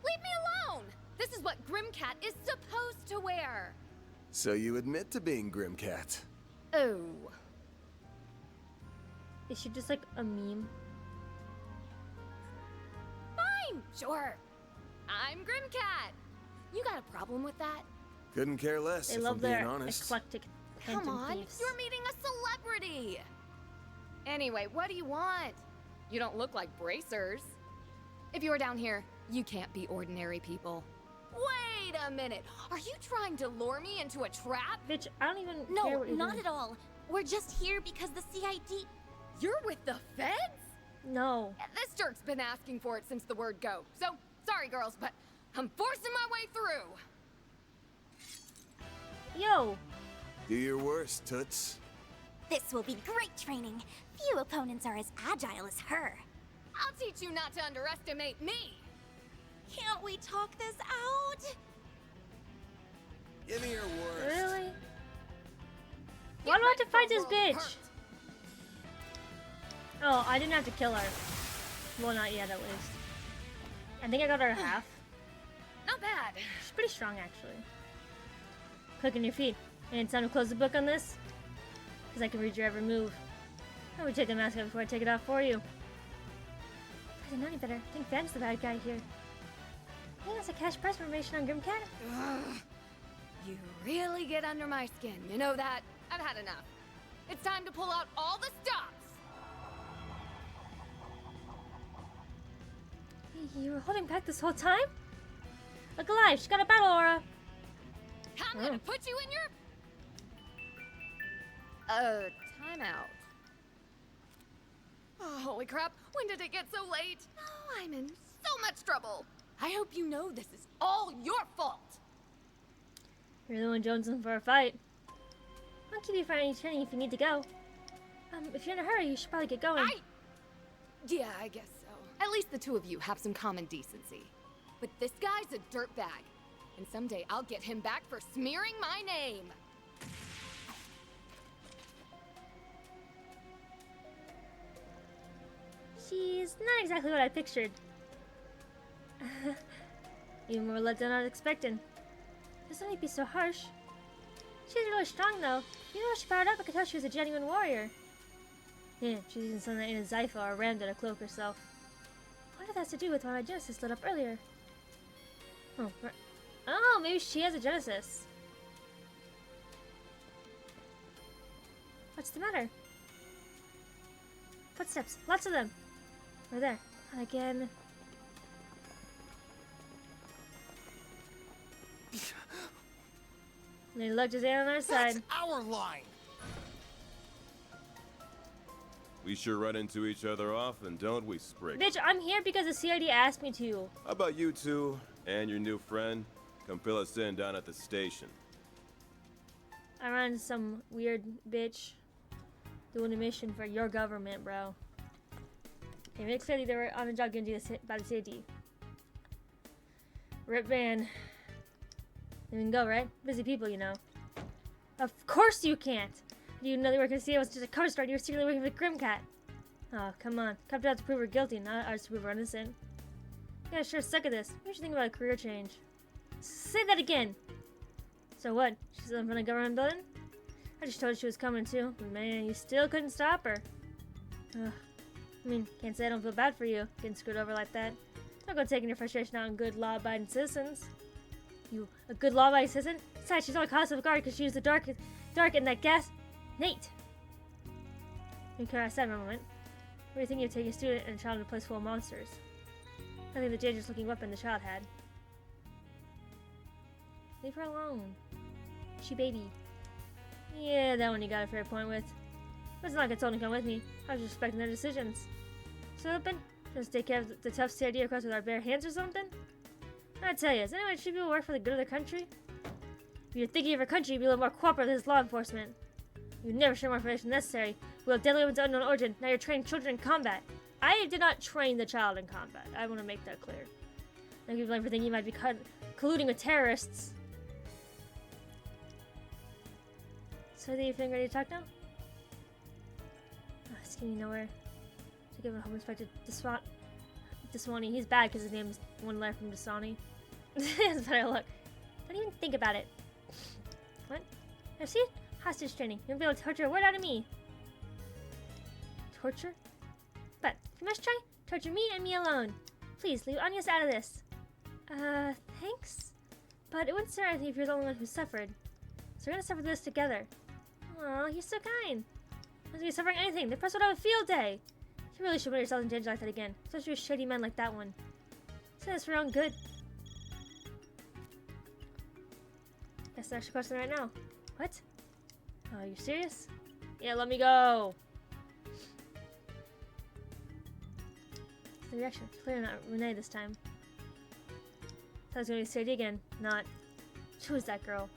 Leave me alone! This is what Grimcat is supposed to wear. So you admit to being Grimcat? Oh. Is she just like a meme? Fine, sure. I'm Grimcat. You got a problem with that? Couldn't care less, They if love I'm being their honest. eclectic Come phantom on, thieves. you're meeting a celebrity. Anyway, what do you want? You don't look like bracers. If you were down here, you can't be ordinary people. Wait a minute. Are you trying to lure me into a trap? Bitch, I don't even care No, what you're not doing. at all. We're just here because the CID... You're with the feds? No. This jerk's been asking for it since the word go. So, sorry girls, but I'm forcing my way through. Yo! Do your worst, Toots. This will be great training. Few opponents are as agile as her. I'll teach you not to underestimate me. Can't we talk this out? Give me your worst. Really? Why do I have to fight this Get ready for bitch? hurt. Oh, I didn't have to kill her. Well, not yet, at least. I think I got her at half. Not bad. She's pretty strong, actually. Click on your feet. And it's time to close the book on this? Because I can read your every move. I would take the mask off before I take it off for you. I didn't know any better. I think Van's the bad guy here. He has a cash prize information on Grimcat. Ugh. You really get under my skin. You know that? I've had enough. It's time to pull out all the stops. You were holding back this whole time? Look alive, she's got a battle aura. I'm gonna put you in your... timeout. Oh, holy crap. When did it get so late? Oh, I'm in so much trouble. I hope you know this is all your fault. You're the one jonesing for a fight. I'll keep you for any training if you need to go. If you're in a hurry, you should probably get going. Yeah, I guess so. At least the two of you have some common decency. But this guy's a dirtbag. And someday I'll get him back for smearing my name. She's not exactly what I pictured. Even more let than I was expecting. Doesn't need to be so harsh. She's really strong though. You know, she powered up, I could tell she was a genuine warrior. Yeah, she's using something that ain't a Zypha or a Ramda to cloak herself. I wonder if that has to do with why my Genesis lit up earlier. Oh, maybe she has a Genesis. What's the matter? Footsteps. Lots of them. Over there. Again. They looked as on our side. That's our line. We sure run into each other often, don't we, Sprig? Bitch, I'm here because the CID asked me to. How about you two and your new friend come fill us in down at the station? I ran into some weird bitch doing a mission for your government, bro. Okay, makes clearly they were on a job getting this by the CID. Rip Van. You can go, right? Busy people, you know. Of course you can't! You know they work at the CID was just a cover story. You were secretly working for the Grimcat. Oh, come on. Come out to prove we're guilty, not ours to prove we're innocent. Yeah, sure, suck at this. What should you think about a career change? Say that again! So what? She's in front of the government building? I just told her she was coming too. But man, you still couldn't stop her. Ugh. I mean, can't say I don't feel bad for you, getting screwed over like that. Don't go taking your frustration out on good law-abiding citizens. You, a good law-abiding citizen? Besides, she's only caught us off guard because she used the dark in that gas. Nate! You can outside for a moment. What do you think you take a student and a child in a place full of monsters? I think the dangerous-looking weapon the child had. Leave her alone. She baby. Yeah, that one you got a fair point with. But it's not like I told him to come with me. I was respecting their decisions. So open? Just take care of the tough CID across with our bare hands or something? I tell you, is anyone should people work for the good of the country? If you're thinking of your country, you'd be a little more cooperative with law enforcement. You never share more information necessary. We have deadly weapons of unknown origin. Now you're training children in combat. I did not train the child in combat. I want to make that clear. Now people like for thinking you might be colluding with terrorists. So are you feeling ready to talk now? Oh, it's getting nowhere. To give a Home Inspector Deswani. He's bad because his name is one letter from Deswani. That's better look. Don't even think about it. What? Now see? Hostage training. You won't be able to torture a word out of me. Torture? But if you must try, torture me and me alone. Please, leave Agnes out of this. Thanks? But it wouldn't serve anything if you're the only one who suffered. So we're gonna suffer this together. Aw, you're so kind. If you're suffering anything, the press would have a field day. You really should put yourself in danger like that again. Especially with shady men like that one. Say this for your own good. Guess the extra question right now. What? Oh, you serious? Yeah, let me go. The reaction. Clearly not Renee this time. Thought it was gonna be Sadie again. Not. Who is that girl?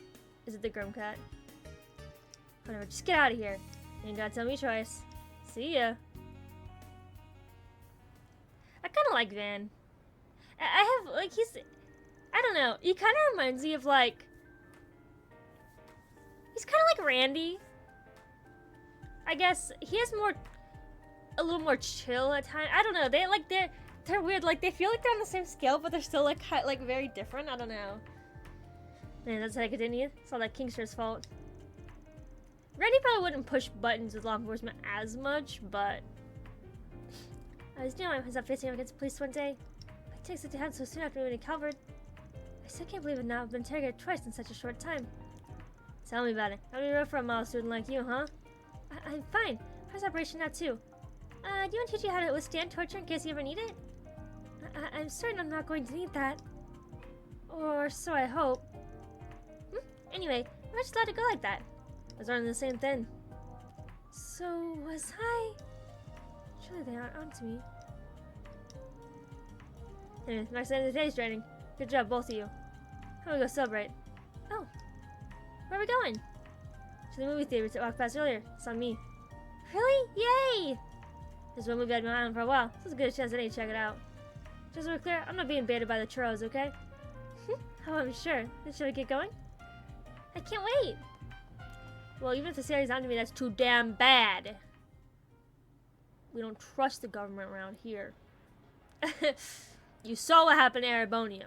Is it the Grimcat? Whatever, just get out of here. You ain't gotta tell me twice. See ya. I kinda like Van. I have, like, I don't know. He kinda reminds me of, like, he's kind of like Randy. I guess he has a little more chill at times. I don't know. They're weird. Like they feel like they're on the same scale, but they're still like very different. I don't know. Man, that's how I continue. It's all that Kingster's fault. Randy probably wouldn't push buttons with law enforcement as much, but I was doing myself facing up against the police one day. It takes it to hand so soon after moving to Calvert. I still can't believe it now. I've been interrogated twice in such a short time. Tell me about it. I'll be rough for a model student like you, huh? I'm fine. How's operation now, too? Do you want to teach you how to withstand torture in case you ever need it? I'm certain I'm not going to need that. Or so I hope. Anyway, I'm just allowed to go like that. I was running the same thing. So was I? Surely they aren't onto me. Anyway, next end of the day's training. Good job, both of you. How do we go celebrate? Oh. Where are we going? To the movie theater to walk past earlier. It's on me. Really? Yay! There's one movie I've been on for a while, so it's a good chance I need to check it out. Just so we're clear, I'm not being baited by the churros, okay? Oh, I'm sure. Then should we get going? I can't wait! Well, even if the series onto me, that's too damn bad. We don't trust the government around here. You saw what happened to Erebonia.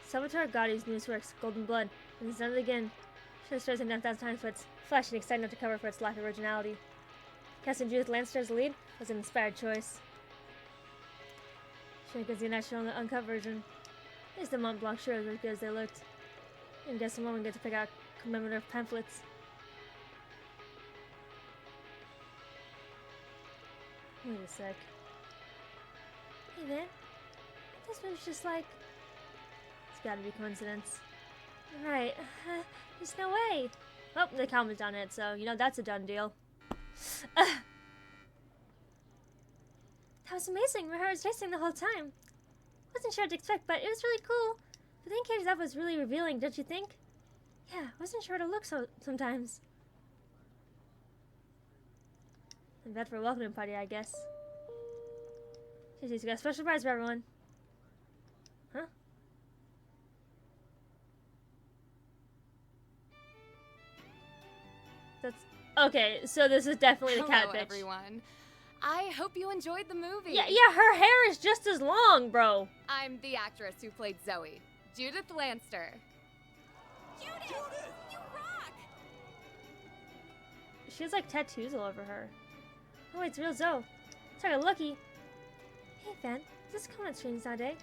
Salvatore Gotti's newest works, Golden Blood, and he's done it again. Should have started 10,000 times, but it's flashy and exciting enough to cover for its lack of originality. Casting Judith Lancaster as the lead was an inspired choice. Sure, because the national uncut version. At least the Mont Blanc sure was as good as they looked. I guess someone would get to pick out commemorative pamphlets. Wait a sec. Hey man, this one's just like... It's gotta be coincidence. Right, there's no way. Oh, the comment's on it, so you know that's a done deal. That was amazing. My heart was racing the whole time. Wasn't sure what to expect, but it was really cool. The thing came up was really revealing, don't you think? Yeah, wasn't sure how to look sometimes. I'm bad for a welcoming party, I guess. She's got a special prize for everyone. Huh? That's okay. So this is definitely the cat bitch. Everyone. I hope you enjoyed the movie. Yeah. Her hair is just as long, bro. I'm the actress who played Zoe, Judith Lanster. Judith! You rock! She has like tattoos all over her. Oh, it's real Zoe. Sorry, lucky. Hey, fan. Is this comment screen Saturday?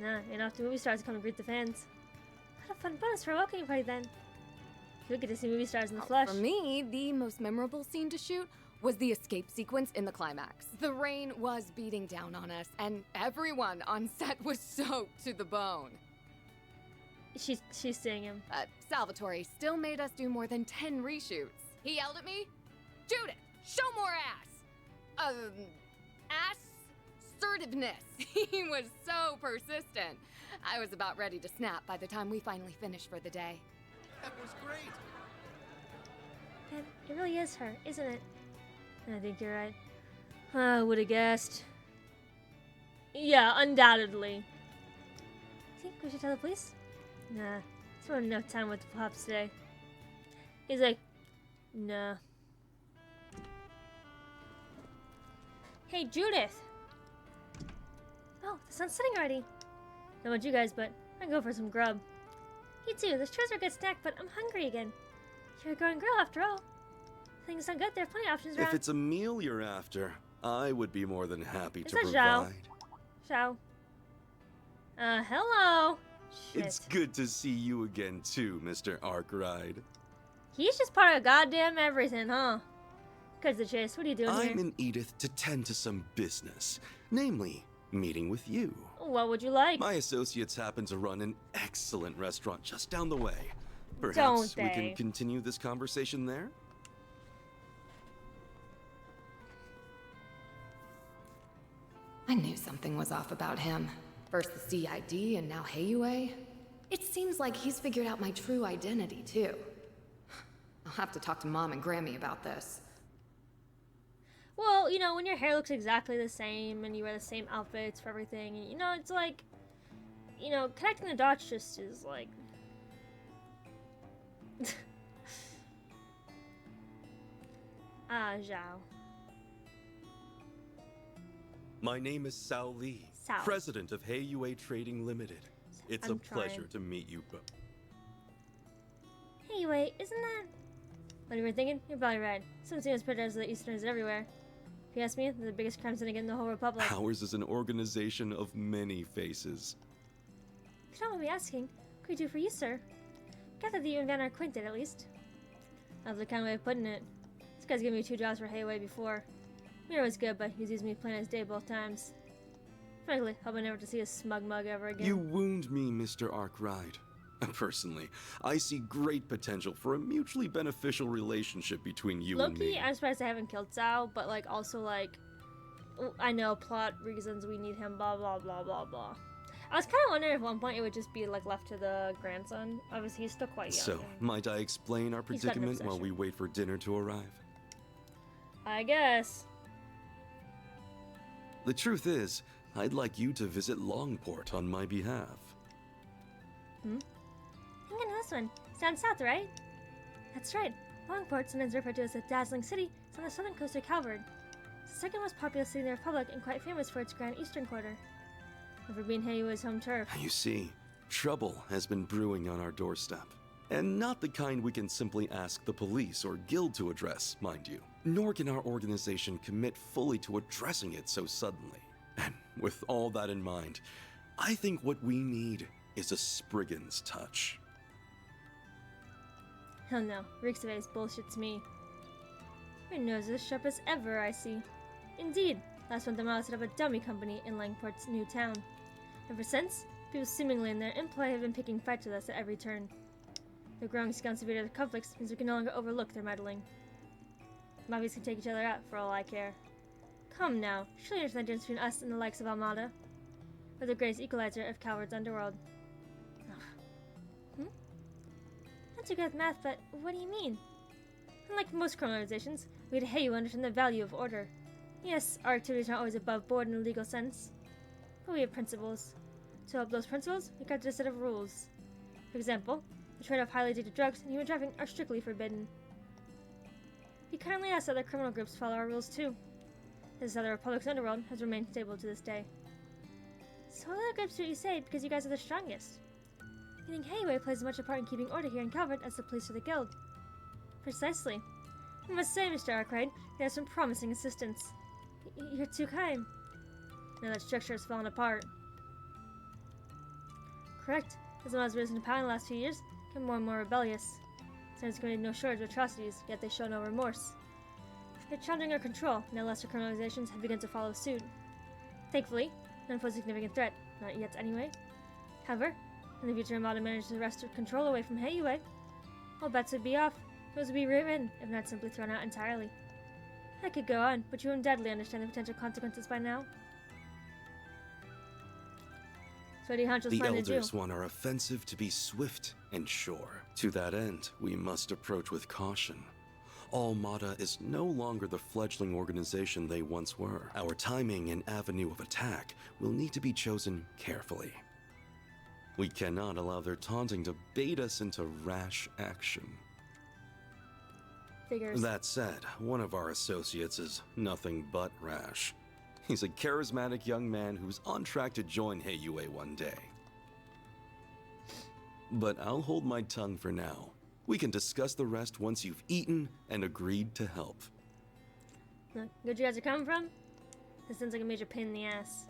Nah, ain't off to movie stars to come and greet the fans. What a fun bonus for a welcoming party then. You'll get to see movie stars in the flesh. For me, the most memorable scene to shoot was the escape sequence in the climax. The rain was beating down on us, and everyone on set was soaked to the bone. She's seeing him. Salvatore still made us do more than 10 reshoots. He yelled at me, "Judith, show more ass!" Assertiveness. He was so persistent. I was about ready to snap by the time we finally finished for the day. That was great. Man, it really is her, isn't it? I think you're right. I would have guessed. Yeah, undoubtedly. Think we should tell the police? Nah, spent enough time with the cops today. He's like, nah. Hey, Judith! Oh, the sun's setting already. Not about you guys, but I can go for some grub. You too, this chores are a good snack, but I'm hungry again. You're a growing girl after all. Things sound good, there are plenty of options around. If it's a meal you're after, I would be more than happy to Is that provide. Zhao? Hello! Shit. It's good to see you again too, Mr. Arkwright. He's just part of goddamn everything, huh? Cut to the chase, what are you doing here? I'm in Edith to tend to some business, namely, meeting with you. What would you like? My associates happen to run an excellent restaurant just down the way. Perhaps we can continue this conversation there? I knew something was off about him. First the CID and now Heiyue. It seems like he's figured out my true identity, too. I'll have to talk to Mom and Grammy about this. Well, you know, when your hair looks exactly the same and you wear the same outfits for everything, you know, it's like, you know, connecting the dots just is like... Zhao. My name is Sao Li, Sao. president of Heiyue Trading Limited. It's a pleasure to meet you both. Hey, wait, isn't that... What you were thinking? You're probably right. Some seems spread as the Easterners everywhere. If you ask me, they're the biggest crime syndicate in the whole Republic. Ours is an organization of many faces. If you don't mind me asking, what can we do for you, sir? Gather that you and Van are acquainted, at least. That's the kind of way of putting it. This guy's given me 2 jobs for Heiyue before. Mira was good, but he's used me plain as day both times. Frankly, hope I never to see a smug mug ever again. You wound me, Mr. Arkwright. Personally, I see great potential for a mutually beneficial relationship between you and me. Low-key, I'm surprised I haven't killed Zhao, but like also like, I know plot reasons we need him, blah blah blah blah blah. I was kind of wondering if at one point it would just be like left to the grandson. Obviously, he's still quite young. So, might I explain our predicament while we wait for dinner to arrive? I guess. The truth is, I'd like you to visit Longport on my behalf. I'm gonna this one. It's down south, right? That's right. Longport, sometimes referred to as the Dazzling City, is on the southern coast of Calvard. It's the second most populous city in the Republic and quite famous for its grand eastern quarter. Never been Heiyue's home turf. You see, trouble has been brewing on our doorstep. And not the kind we can simply ask the police or guild to address, mind you. Nor can our organization commit fully to addressing it so suddenly. And with all that in mind, I think what we need is a Spriggan's touch. Hell no, reeks of ace bullshit to me. Your nose is as sharp as ever, I see. Indeed, last month the Mala set up a dummy company in Langport's new town. Ever since, people seemingly in their employ have been picking fights with us at every turn. The growing scale and severity of the conflicts means we can no longer overlook their meddling. Mafias can take each other out for all I care. Come now, surely there's no difference between us and the likes of Almada. We're the greatest equalizer of Calvard's underworld. Ugh. Not too good at math, but what do you mean? Unlike most criminal organizations, we at Heyu understand the value of order. Yes, our activities are not always above board in a legal sense, but we have principles. To help those principles, we crafted a set of rules. For example, the trade of highly addictive drugs and human trafficking are strictly forbidden. We kindly ask that other criminal groups follow our rules too. This is how the Republic's underworld has remained stable to this day. So what other groups do you say because you guys are the strongest? You think Hayway plays as much a part in keeping order here in Calvert as the police or the guild? Precisely. I must say, Mr. Arkwright, you have some promising assistants. You're too kind. Now that structure has fallen apart. Correct. As the has risen to power in the last few years, become more and more rebellious. Sometimes committed no shortage of atrocities, yet they show no remorse. They're challenging our control, now lesser criminal organizations have begun to follow suit. Thankfully, none pose a significant threat, not yet anyway. However, in the future Armada manages to wrest control away from Heiyue, all bets would be off, those would be rewritten, if not simply thrown out entirely. I could go on, but you undoubtedly understand the potential consequences by now. So what do you Hancho's The planning to do? Elders want our offensive to be swift and sure. To that end, we must approach with caution. Almada is no longer the fledgling organization they once were. Our timing and avenue of attack will need to be chosen carefully. We cannot allow their taunting to bait us into rash action. Figures. That said, one of our associates is nothing but rash. He's a charismatic young man who's on track to join Heiyue one day. But I'll hold my tongue for now. We can discuss the rest once you've eaten and agreed to help. Look, where'd you guys are coming from? This sounds like a major pain in the ass.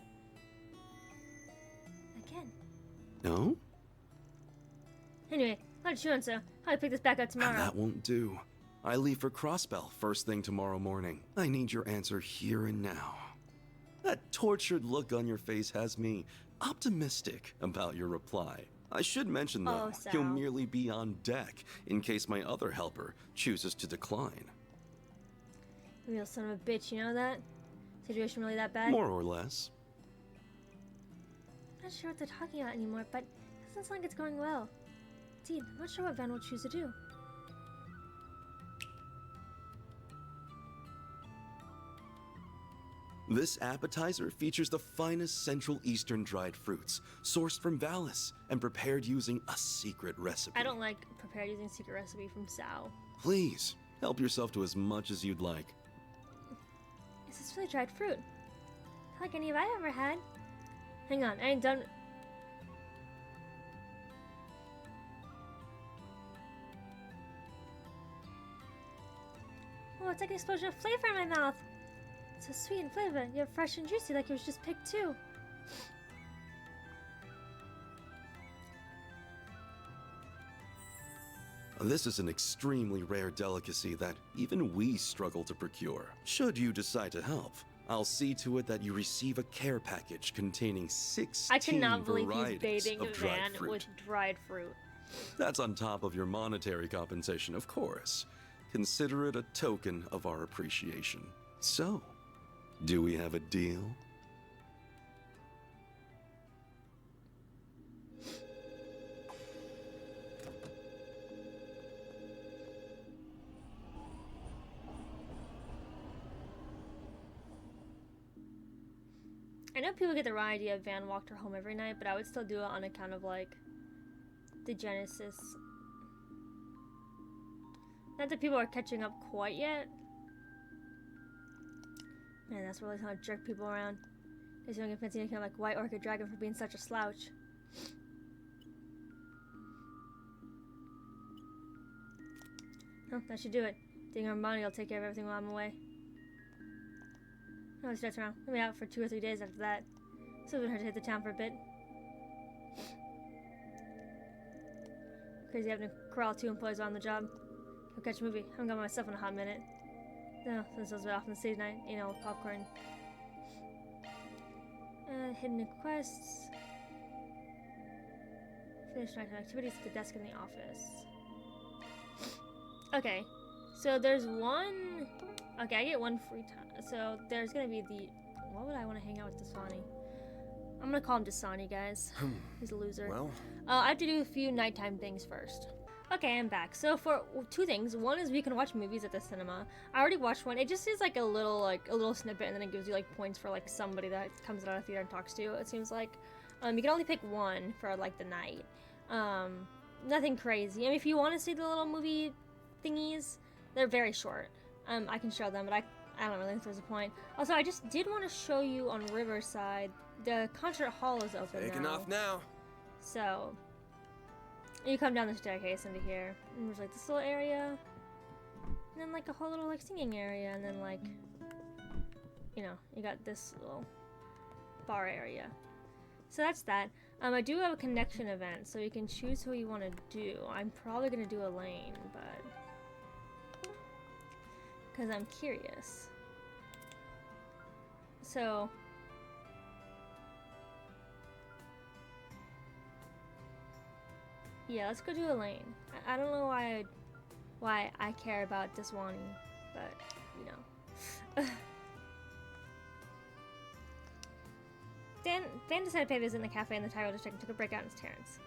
Again. No? Anyway, how'd you so? I'll pick this back up tomorrow. That won't do. I leave for Crossbell first thing tomorrow morning. I need your answer here and now. That tortured look on your face has me optimistic about your reply. I should mention, though, you'll merely be on deck in case my other helper chooses to decline. You real son of a bitch, you know that? Situation really that bad? More or less. I'm not sure what they're talking about anymore, but it doesn't sound like it's going well. Indeed, I'm not sure what Van will choose to do. This appetizer features the finest Central Eastern dried fruits, sourced from Valis and prepared using a secret recipe. I don't like prepared using secret recipe from Sao. Please, help yourself to as much as you'd like. Is this really dried fruit? Not like any I've ever had. Hang on, I ain't done. Oh, it's like an explosion of flavor in my mouth. It's so sweet and flavor, yet fresh and juicy like it was just picked too. This is an extremely rare delicacy that even we struggle to procure. Should you decide to help, I'll see to it that you receive a care package containing 16 I cannot believe he's varieties baiting of dried Van fruit. with dried fruit. That's on top of your monetary compensation, of course. Consider it a token of our appreciation. So, do we have a deal? I know people get the wrong idea if Van walked her home every night, but I would still do it on account of, like, the Genesis. Not that people are catching up quite yet. Man, that's really how to jerk people around. Because you don't get fancy kind of like White Orchid Dragon for being such a slouch. Oh, that should do it. Ding Armani will take care of everything while I'm away. No, it's just around. I'll be out for 2 or 3 days after that. So we don't have to hit the town for a bit. Crazy having to corral 2 employees on the job. Go catch a movie. I haven't got myself in a hot minute. No, since I was off on the city tonight, you know, with popcorn. Hidden quests. Finish nighttime activities at the desk in the office. Okay, so there's one. Okay, I get 1 free time. So there's gonna be the. What would I want to hang out with Dasani? I'm gonna call him Dasani, guys. He's a loser. Well, I have to do a few nighttime things first. Okay, I'm back. So for 2 things, one is we can watch movies at the cinema. I already watched one. It just is like a little snippet, and then it gives you like points for like somebody that comes out of the theater and talks to you. It seems like you can only pick one for like the night. Nothing crazy. I mean, if you want to see the little movie thingies, they're very short. I can show them, but I don't really think there's a point. Also, I just did want to show you on Riverside. The concert hall is open taking now. off now. So, you come down the staircase into here, and there's like this little area, and then like a whole little like singing area, and then like, you know, you got this little bar area. So that's that. I do have a connection event, so you can choose who you want to do. I'm probably gonna do Elaine, but because I'm curious. So. Yeah, let's go do Elaine. I don't know why I care about Daswani, but you know. Dan decided to pay a visit in the cafe in the Tyrell district and took a break out in his Terrence.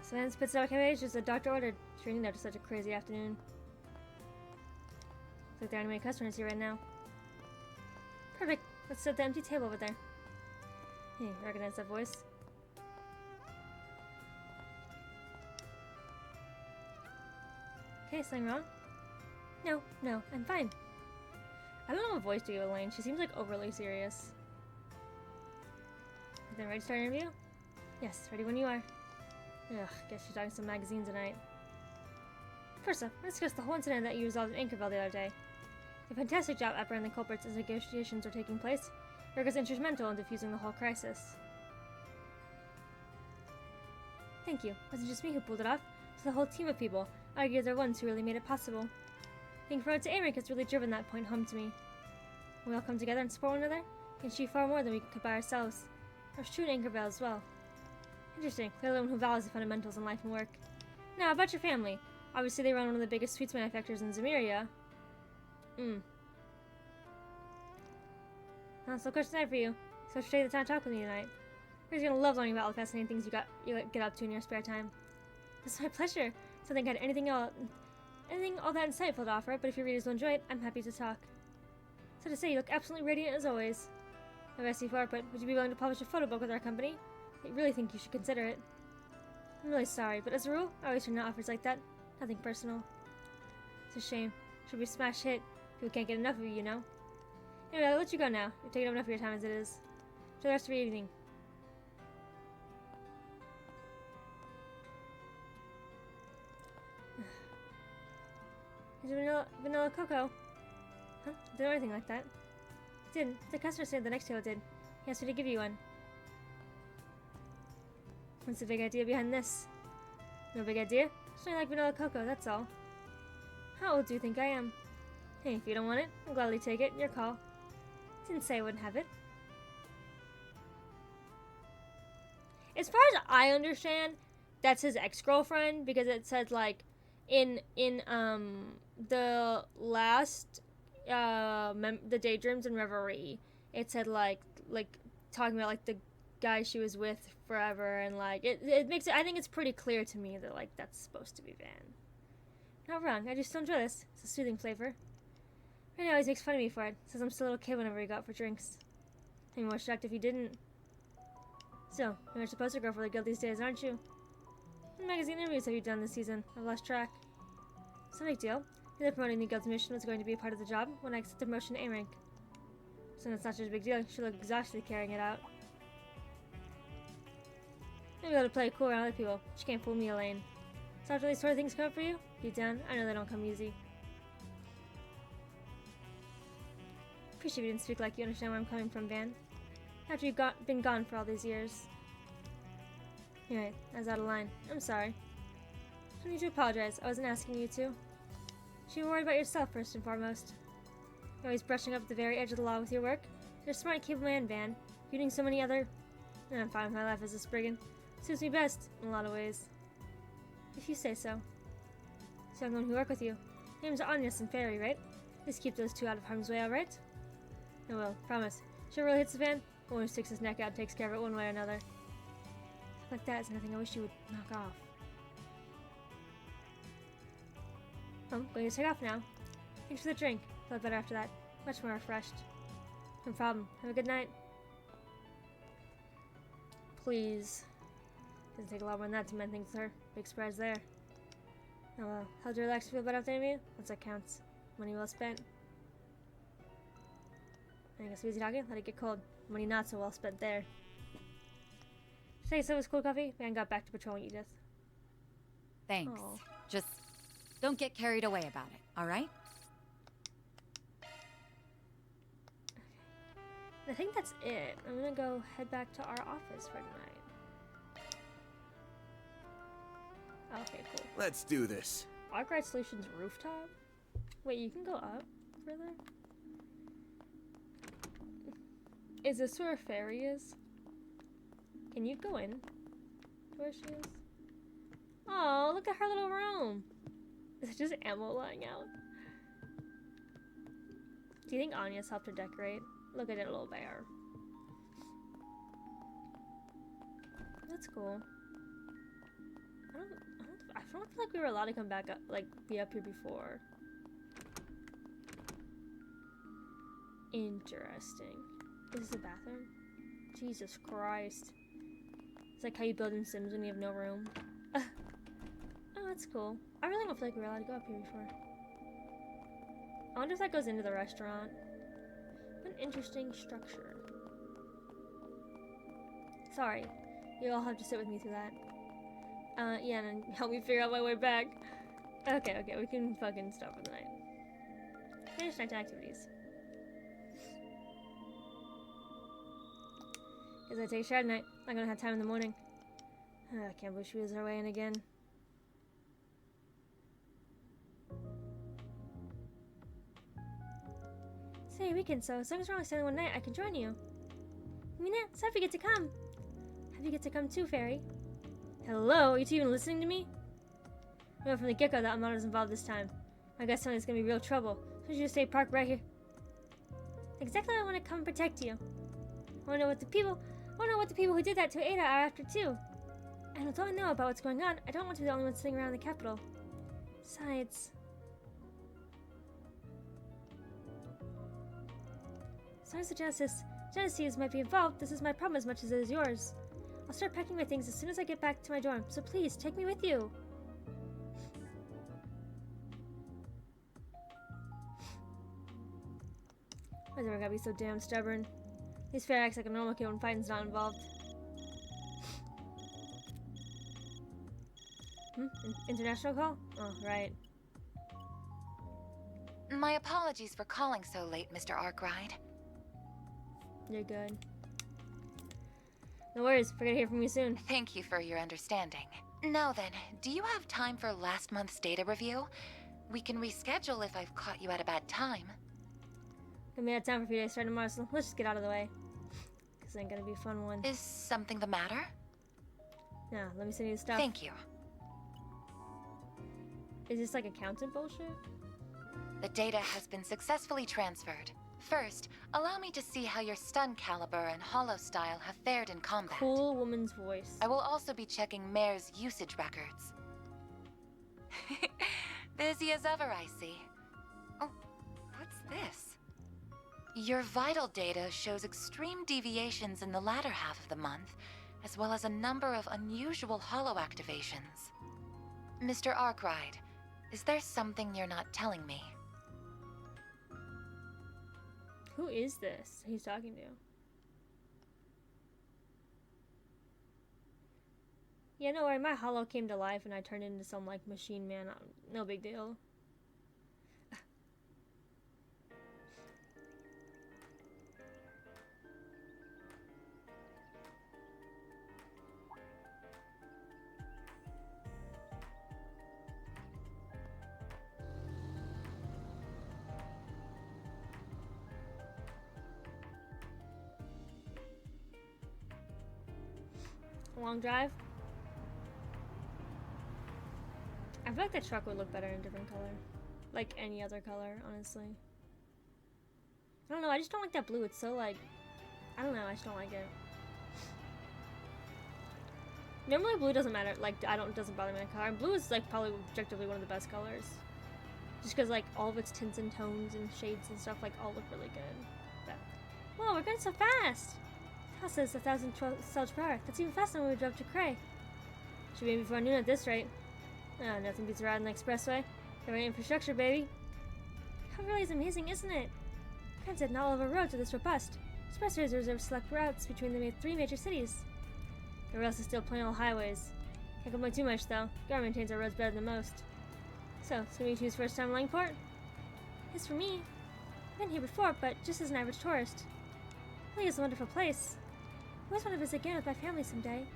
So Dan spits out cafe, just a doctor ordered. Treating there to such a crazy afternoon. Looks like there aren't many customers here right now. Perfect. Let's set the empty table over there. Hey, recognize that voice? Okay, something wrong? No, I'm fine. I don't know what voice to give Elaine. She seems like overly serious. Then ready to start an interview? Yes, ready when you are. Ugh, guess she's talking some magazine tonight. First up, let's discuss the whole incident that you resolved in Anchorville the other day. A fantastic job apprehending the culprits as negotiations are taking place. York was instrumental in diffusing the whole crisis. Thank you. It wasn't just me who pulled it off. It was the whole team of people. I argue they're ones who really made it possible. Being promoted to Daybreak has really driven that point home to me. When we all come together and support one another, we can achieve far more than we could by ourselves. That's true in Anchorville as well. Interesting. Clearly one who values the fundamentals in life and work. Now, about your family. Obviously they run one of the biggest sweets manufacturers in Zemeria. That's the question I have for you. So take the time to talk with me tonight. You're gonna love learning about all the fascinating things you get up to in your spare time. It's my pleasure. So I think I had anything all that insightful to offer, but if your readers will enjoy it, I'm happy to talk. So to say, you look absolutely radiant as always. I've asked you for it, but would you be willing to publish a photo book with our company? I really think you should consider it. I'm really sorry, but as a rule, I always turn down offers like that. Nothing personal. It's a shame. Should be a smash hit. People can't get enough of you, you know. Anyway, I'll let you go now. You've taken up enough of your time as it is. Enjoy the rest of your evening. Here's vanilla cocoa. Huh? Didn't know anything like that. Didn't. The customer said the next table did. He asked me to give you one. What's the big idea behind this? No big idea. Just only like vanilla cocoa, that's all. How old do you think I am? Hey, if you don't want it, I'll gladly take it. Your call. Didn't say I wouldn't have it. As far as I understand, that's his ex-girlfriend, because it said like in the last the Daydreams and Reverie, it said like talking about like the guy she was with forever, and like it makes it, I think it's pretty clear to me that like that's supposed to be Van. Not wrong, I just don't enjoy this. It's a soothing flavor. Right now, he always makes fun of me for it. Says I'm still a little kid whenever we go out for drinks. I'd be more shocked if he didn't. So, you're supposed to girl for the guild these days, aren't you? What magazine interviews have you done this season? I've lost track. It's no big deal. The promoting the guild's mission was going to be a part of the job when I accepted promotion to A rank. So it's not such a big deal. You should look exhausted carrying it out. Maybe able to play cool around other people. But you can't fool me, Elaine. So after these sort of things come up for you, deep down, I know they don't come easy. Appreciate you didn't speak like you understand where I'm coming from, Van. After you've been gone for all these years. Anyway, I was out of line. I'm sorry. I need to apologize. I wasn't asking you to. You should be worried about yourself first and foremost. You're always brushing up at the very edge of the law with your work. You're a smart and capable man, Van. You're doing so many other... I'm fine with my life as a brigand. Suits me best, in a lot of ways. If you say so. So I'm going to work with you. Names are Agnes and Fairy, right? Please keep those two out of harm's way, alright? I will, promise. If it really hits the fan, the one who sticks his neck out takes care of it one way or another. Stuff like that is nothing I wish you would knock off. I'm going to take off now. Thanks for the drink. Felt better after that. Much more refreshed. No problem. Have a good night. Please. Doesn't take a lot more than that to mend things with her. Big surprise there. Oh well. How'd you relax to feel better after the interview? Once that counts. Money well spent. I guess easy talking. Let it get cold. Money not so well spent there. Say so was cool coffee. Van got back to patrolling Edith. Thanks. Aw. Just don't get carried away about it, all right? I think that's it. I'm gonna go head back to our office for tonight. Okay, cool. Let's do this. Arkwright Solutions rooftop? Wait, you can go up further? Is this where Fairy is? Can you go in to where she is? Oh, look at her little room. Is it just ammo lying out? Do you think Anya's helped her decorate? Look at that little bear. That's cool. I don't feel like we were allowed to come back up, like, be up here before. Interesting. Is this a bathroom? Jesus Christ. It's like how you build in Sims when you have no room. Oh, that's cool. I really don't feel like we were allowed to go up here before. I wonder if that goes into the restaurant. An interesting structure. Sorry. You all have to sit with me through that. Yeah, and then help me figure out my way back. Okay, we can fucking stop for the night. Finish nighttime activities. As I take a shower tonight, I'm gonna have time in the morning. I can't believe she was her way in again. Say, weekend, so as long as we're only staying one night, I can join you. I mean, yeah, so if you get to come. Have you get to come too, Fairy? Hello, are you two even listening to me? I know from the get-go that Amada's involved this time. I guess something's gonna be real trouble, so you just stay parked right here. Exactly, I want to come and protect you. I want to know what the people who did that to Ada are after too. And although I know about what's going on, I don't want to be the only one sitting around the capital. Besides, as long as the Genesis might be involved, this is my problem as much as it is yours. I'll start packing my things as soon as I get back to my dorm, so please, take me with you. Why's everyone gotta be so damn stubborn? These fair acts like a normal kid when fighting's not involved. International call? Oh, right. My apologies for calling so late, Mr. Arkwright. You're good. No worries, we're gonna hear from you soon. Thank you for your understanding. Now then, do you have time for last month's data review? We can reschedule if I've caught you at a bad time. Gonna be out of town for a few days starting tomorrow, so let's just get out of the way. This ain't gonna be a fun one. Is something the matter? No, let me send you the stuff. Thank you. Is this like accountant bullshit? The data has been successfully transferred. First, allow me to see how your stun caliber and hollow style have fared in combat. Cool woman's voice. I will also be checking Mare's usage records. Busy as ever, I see. Oh, what's this? Your vital data shows extreme deviations in the latter half of the month, as well as a number of unusual hollow activations. Mr. Arkwright, is there something you're not telling me? Who is this he's talking to? Yeah, no worry, my hollow came to life and I turned into some, like, machine man. No big deal. A long drive. I feel like that truck would look better in a different color. Like any other color, honestly. I don't know, I just don't like that blue. It's so like, I don't know, I just don't like it. Normally blue doesn't matter, like, it doesn't bother me in a car. And blue is like probably objectively one of the best colors. Just because like all of its tints and tones and shades and stuff like all look really good. But, whoa, we're going so fast! The house says 1,012 miles per hour. That's even faster than when we drove to Cray. Should be in before noon at this rate. Oh, nothing beats a ride on the expressway. The right infrastructure, baby. How really is amazing, isn't it? Granted, not all of our roads are this robust. Expressways reserve select routes between the three major cities. The rest is still plain old highways. Can't complain too much, though. Government maintains our roads better than most. So, it's gonna be choose first time in Langport? As for me, I've been here before, but just as an average tourist. I think it's a wonderful place. I always want to visit again with my family someday.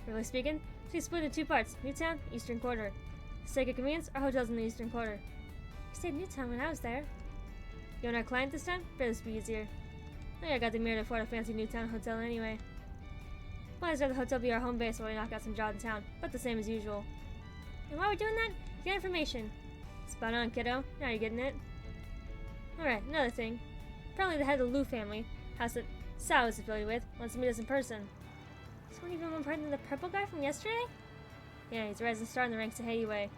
Really speaking, she's split into two parts: Newtown, Eastern Quarter. For the sake of convenience, our hotel's in the Eastern Quarter. I stayed in Newtown when I was there. You and our client this time? Better this be easier. I think I got the mirror to afford a fancy Newtown hotel anyway. Might as well the hotel be our home base while we knock out some jobs in town, but the same as usual. And while we're doing that, get information. Spot on, kiddo. Now you're getting it. Alright, another thing. Apparently the head of the Liu family, house that Sao is affiliated with, wants to meet us in person. Someone even more important than the purple guy from yesterday? Yeah, he's a rising star in the ranks of Heiwei.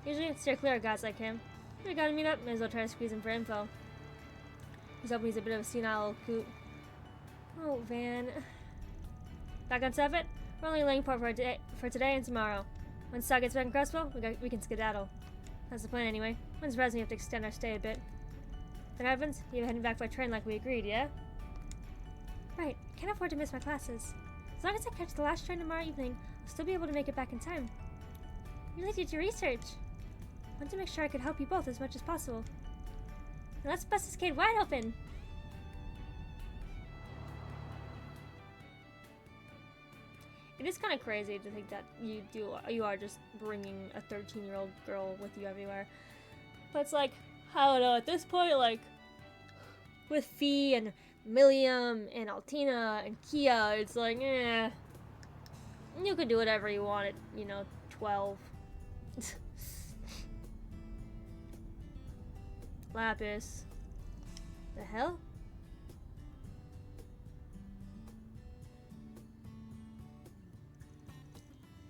Usually, steer clear of guys like him. If we gotta meet up, may as well try to squeeze him for info. He's hoping he's a bit of a senile old coot. Oh, Van. Back on Suffet? We're only laying port for today and tomorrow. Once Sao gets back in Crossbow, we can skedaddle. That's the plan anyway. Wouldn't surprise me if we have to extend our stay a bit. If that happens, you're heading back by train like we agreed, yeah? Right. Can't afford to miss my classes. As long as I catch the last train tomorrow evening, I'll still be able to make it back in time. You really did your research. I wanted to make sure I could help you both as much as possible. Now let's bust this gate wide open! It is kind of crazy to think that you are just bringing a 13-year-old girl with you everywhere. But it's like, I don't know, at this point, like, with Fee and Milliam and Altina and Kia, it's like, eh. You could do whatever you want at, 12. Lapis. The hell?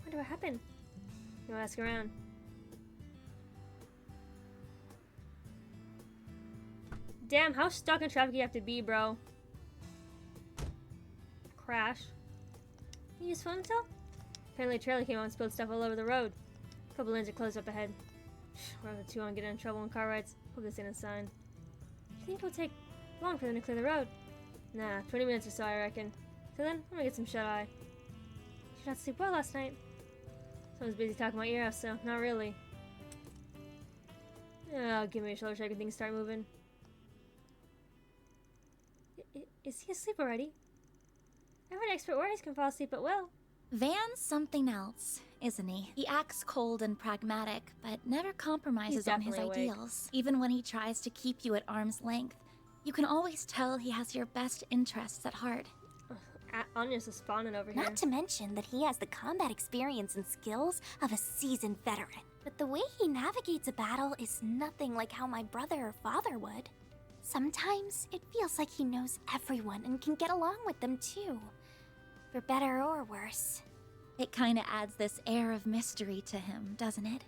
Wonder what happened. You wanna ask around? Damn, how stuck in traffic you have to be, bro? Crash. You use phone until? Apparently a trailer came out and spilled stuff all over the road. A couple lanes are closed up ahead. Whatever the two on getting in trouble in car rides. Hope this ain't a sign. Do you think it'll take long for them to clear the road? Nah, 20 minutes or so, I reckon. So then, I'm gonna get some shut-eye. You did not sleep well last night. Someone's busy talking about your house, so not really. Oh, give me a shoulder shake and things start moving. Is he asleep already? I've heard expert warriors can fall asleep at will. Van's something else, isn't he? He acts cold and pragmatic, but never compromises on his ideals. Even when he tries to keep you at arm's length, you can always tell he has your best interests at heart. Anya's despondent over here. Not to mention that he has the combat experience and skills of a seasoned veteran. But the way he navigates a battle is nothing like how my brother or father would. Sometimes it feels like he knows everyone and can get along with them too. For better or worse. It kinda adds this air of mystery to him, doesn't it?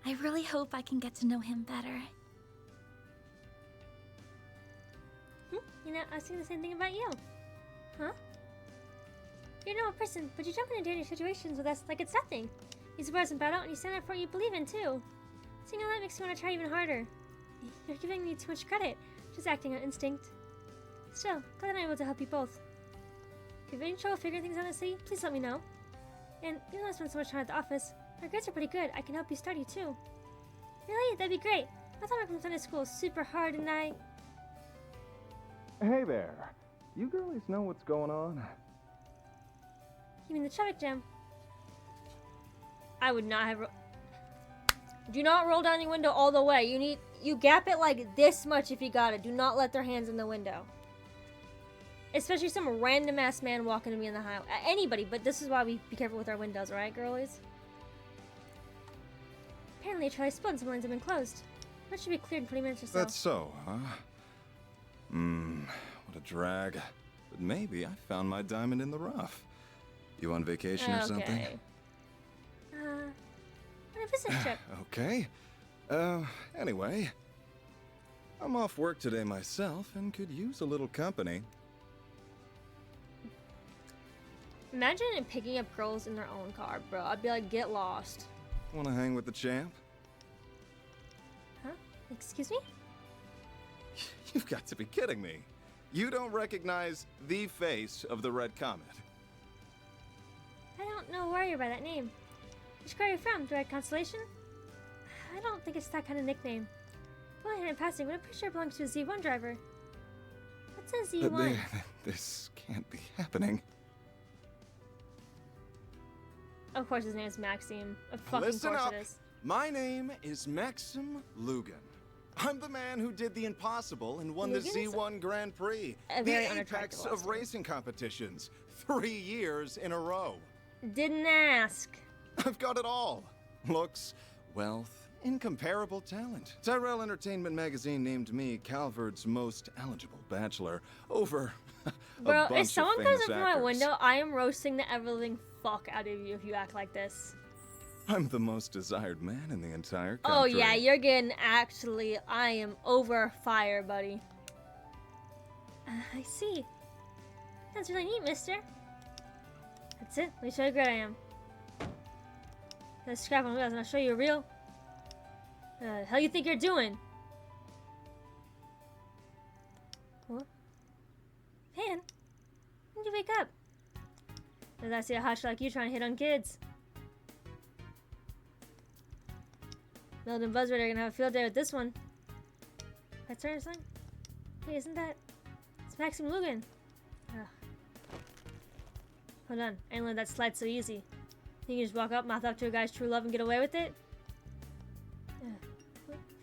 I really hope I can get to know him better. I was thinking the same thing about you. Huh? You're a normal person, but you jump into dating situations with us like it's nothing. You surprise in battle, and you stand up for what you believe in, too. Seeing how that makes me want to try even harder. You're giving me too much credit, just acting on instinct. Still, glad I'm able to help you both. If you have any trouble figuring things out at sea, please let me know. And even though I spend so much time at the office, my grades are pretty good. I can help you study, too. Really? That'd be great. I thought my from Sunday school was super hard, and I... Hey there. You girlies know what's going on? You mean the traffic jam? I would not have... Do not roll down your window all the way. You gap it like this much if you got it. Do not let their hands in the window. Especially some random ass man walking to me in the highway. Anybody, but this is why we be careful with our windows, right, girlies? Apparently, a trolley split and some lanes have been closed. That should be cleared in 20 minutes or so. That's so, huh? What a drag. But maybe I found my diamond in the rough. You on vacation or something? Okay. On a business trip. Okay. Anyway. I'm off work today myself and could use a little company. Imagine picking up girls in their own car, bro. I'd be like, get lost. Wanna hang with the champ? Huh? Excuse me? You've got to be kidding me. You don't recognize the face of the Red Comet. I don't know where you're by that name. Which car are you from? The Red Constellation? I don't think it's that kind of nickname. Well, in passing, but I'm pretty sure it belongs to a Z1 driver. What's a Z1? This can't be happening. Of course his name is Maxime. Of fucking Listen course up. it is. My name is Maxim Lugan. I'm the man who did the impossible and won the Z1 Grand Prix. The apex of racing competitions. 3 years in a row. Didn't ask. I've got it all. Looks, wealth, incomparable talent. Tyrell Entertainment Magazine named me Calvard's most eligible bachelor over Bro, a bunch if someone of comes famous up to my actors. window, I am roasting the ever-living fuck out of you if you act like this. I'm the most desired man in the entire country. Oh yeah, you're getting I am over fire, buddy. I see. That's really neat, mister. That's it. Let me show you how great I am. Let's scrap on wheels and I'll show you a real. How you think you're doing? What? Man, when did you wake up? Did I see a hotshot like you trying to hit on kids? Meld and Buzzard are gonna have a field day with this one. That's her son? Hey, isn't that? It's Maxim Lugan. Ugh. Hold on, I didn't let that slide so easy. You can just walk up, mouth up to a guy's true love and get away with it?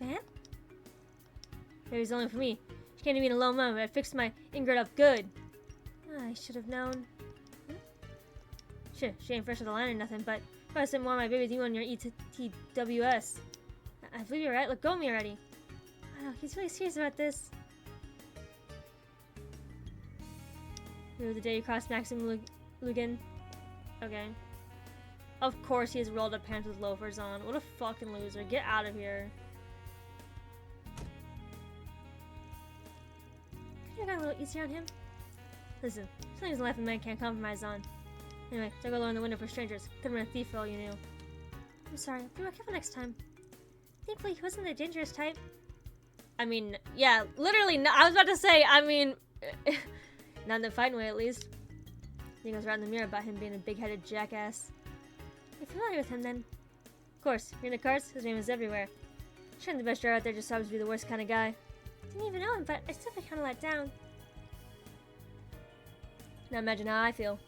Van? Maybe it's only for me. She came to me in a low moment, but I fixed my ingrid up good. I should have known. Sure, she ain't fresh with the line or nothing, but if I sent more of my baby to you on your ETWS. I believe you're right. Let go of me already. Wow, he's really serious about this. Remember the day you crossed Maxim Lugan? Okay. Of course he has rolled up pants with loafers on. What a fucking loser. Get out of here. Could you have got a little easier on him? Listen, something's life a man can't compromise on. Anyway, don't go low in the window for strangers. Could have been a thief for all you knew. I'm sorry. Be more careful next time. Thankfully, he wasn't the dangerous type. I mean, yeah, literally. I was about to say, I mean, not in the fighting way, at least. He goes around the mirror about him being a big-headed jackass. You're familiar with him, then? Of course. You're in the cars. His name is everywhere. Sure, the best driver out there just happens to be the worst kind of guy. Didn't even know him, but I still feel kind of let down. Now imagine how I feel.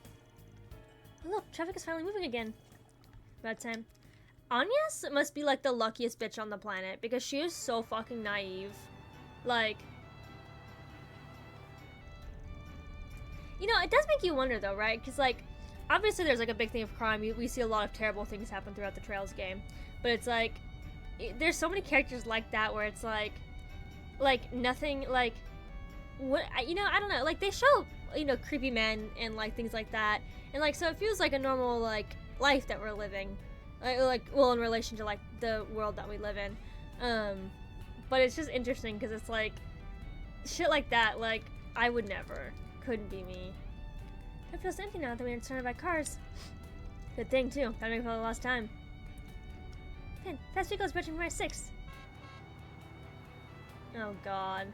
Oh, look, traffic is finally moving again. About time. Agnes must be like the luckiest bitch on the planet because she is so fucking naive. Like, you know, it does make you wonder though, right? Because like, obviously there's like a big thing of crime. We see a lot of terrible things happen throughout the Trails game, but it's like, there's so many characters like that where it's like nothing like, what, you know, I don't know. Like they show, you know, creepy men and like things like that, and like so it feels like a normal like life that we're living. Like well, in relation to like the world that we live in, but it's just interesting because it's like shit like that. Like I would never, couldn't be me. It feels empty now that we're surrounded by cars. Good thing too. That makes a lost time. Man, fast vehicles approaching from my 6. Oh God.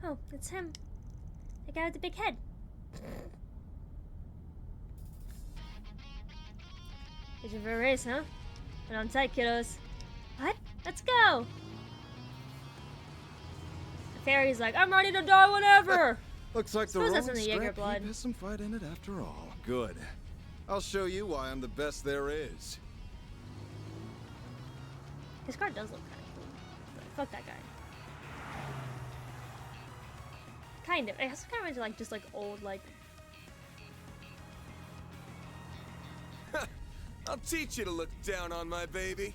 Oh, it's him. The guy with the big head. Is you for a race, huh? Get on tight, kiddos. What? Let's go! The fairy's like, I'm ready to die whenever! Looks like the Suppose rolling that's in the Jaeger scrap blood. heap has some fight in it after all. Good. I'll show you why I'm the best there is. His car does look kind of cool, but fuck that guy. Kind of. I also kind of into like just like old like. I'll teach you to look down on my baby.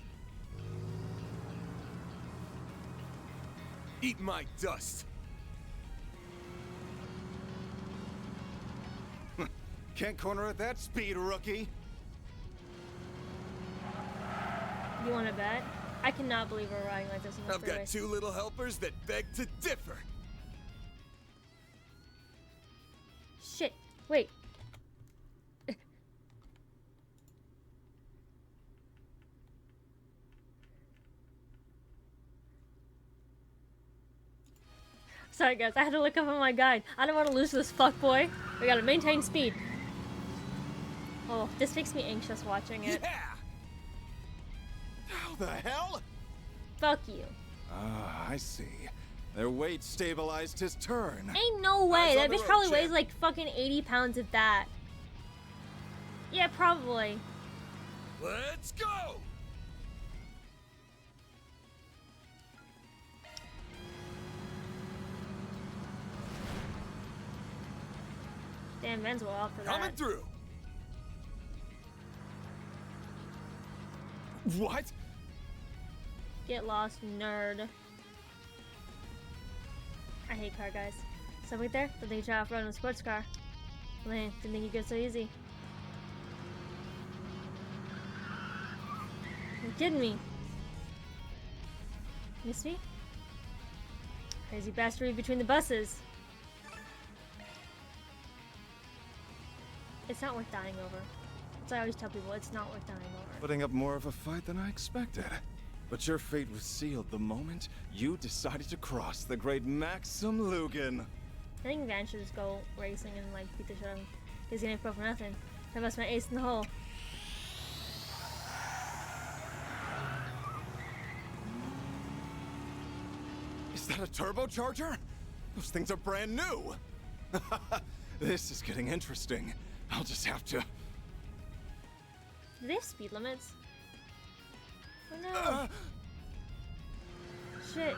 Eat my dust. Can't corner at that speed, rookie. You want to bet? I cannot believe we're riding like this in the I've freeway. got two little helpers that beg to differ. Shit. Wait. Sorry guys, I had to look up on my guide. I don't want to lose this fuckboy. We gotta maintain speed. Oh, this makes me anxious watching it. Yeah! How the hell? Fuck you. Ah, I see. Their weight stabilized his turn. Ain't no way. Eyes That on the bitch road, probably weighs champ. like fucking 80 pounds at that. Yeah, probably. Let's go! Damn, Ben's well off for that. Coming through. What? Get lost, nerd. I hate car guys. So right there, don't think you try off-road in a sports car. Man, didn't think you get so easy. You're kidding me. Miss me? Crazy bastard between the buses. It's not worth dying over. As I always tell people, it's not worth dying over. Putting up more of a fight than I expected. But your fate was sealed the moment you decided to cross the great Maxim Lugan. I think Van should just go racing and like beat the shit out of him. He's getting pro for nothing. I bust my ace in the hole. Is that a turbocharger? Those things are brand new. This is getting interesting. I'll just have to... Do they have speed limits? Oh no! Shit.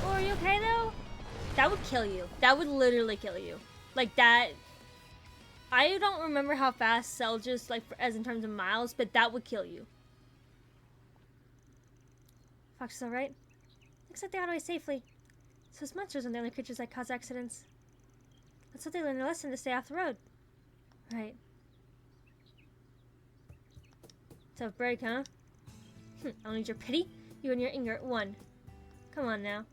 Oh, are you okay though? That would kill you. That would literally kill you. Like that. I don't remember how fast Cell just like as in terms of miles, but that would kill you. Fox is alright. Looks like they got away safely. So it's monsters and the only creatures that cause accidents. That's what they learned a lesson to stay off the road. Right. Tough break, huh? I don't need your pity. You and your anger at one. Come on now.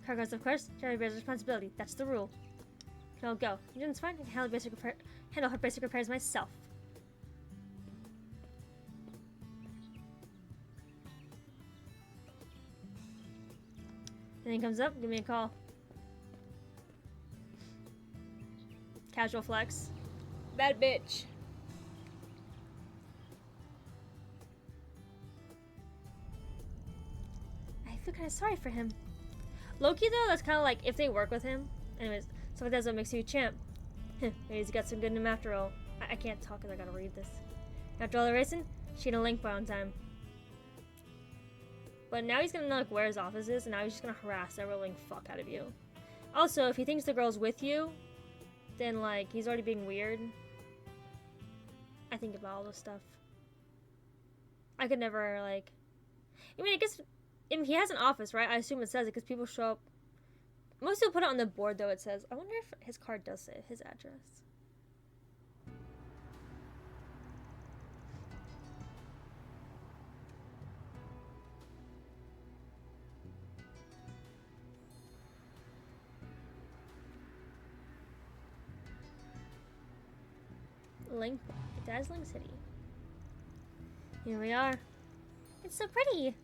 Cargoes, of course. Jerry bears responsibility. That's the rule. Can all go. Eugene's fine. I can handle her basic repairs myself. Anything comes up, give me a call. Casual flex. Bad bitch. I feel kind of sorry for him. Loki, though, that's kind of like if they work with him. Anyways, so that's what makes you a champ. Maybe he's got some good in him after all. I can't talk because I gotta read this. After all the racing, she had a link by on time. But now he's gonna know like, where his office is, and now he's just gonna harass every living fuck out of you. Also, if he thinks the girl's with you, then like he's already being weird. I think about all this stuff. I could never like. I mean, I guess if he has an office, right? I assume it says it because people show up. Most people put it on the board, though. It says. I wonder if his card does say his address. Link, dazzling city. Here we are. It's so pretty.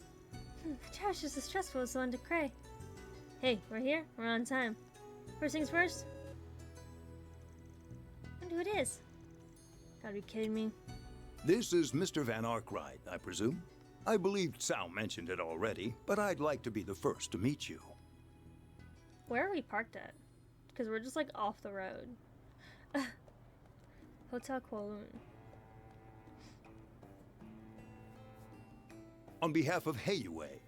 Trash is as stressful as the one to cray. Hey, we're here. We're on time. First things first. I wonder who it is. Gotta be kidding me. This is Mr. Van Arkwright, I presume. I believe Sal mentioned it already, but I'd like to be the first to meet you. Where are we parked at? Because we're just like off the road. Hotel Kowloon. On behalf of Heiwei,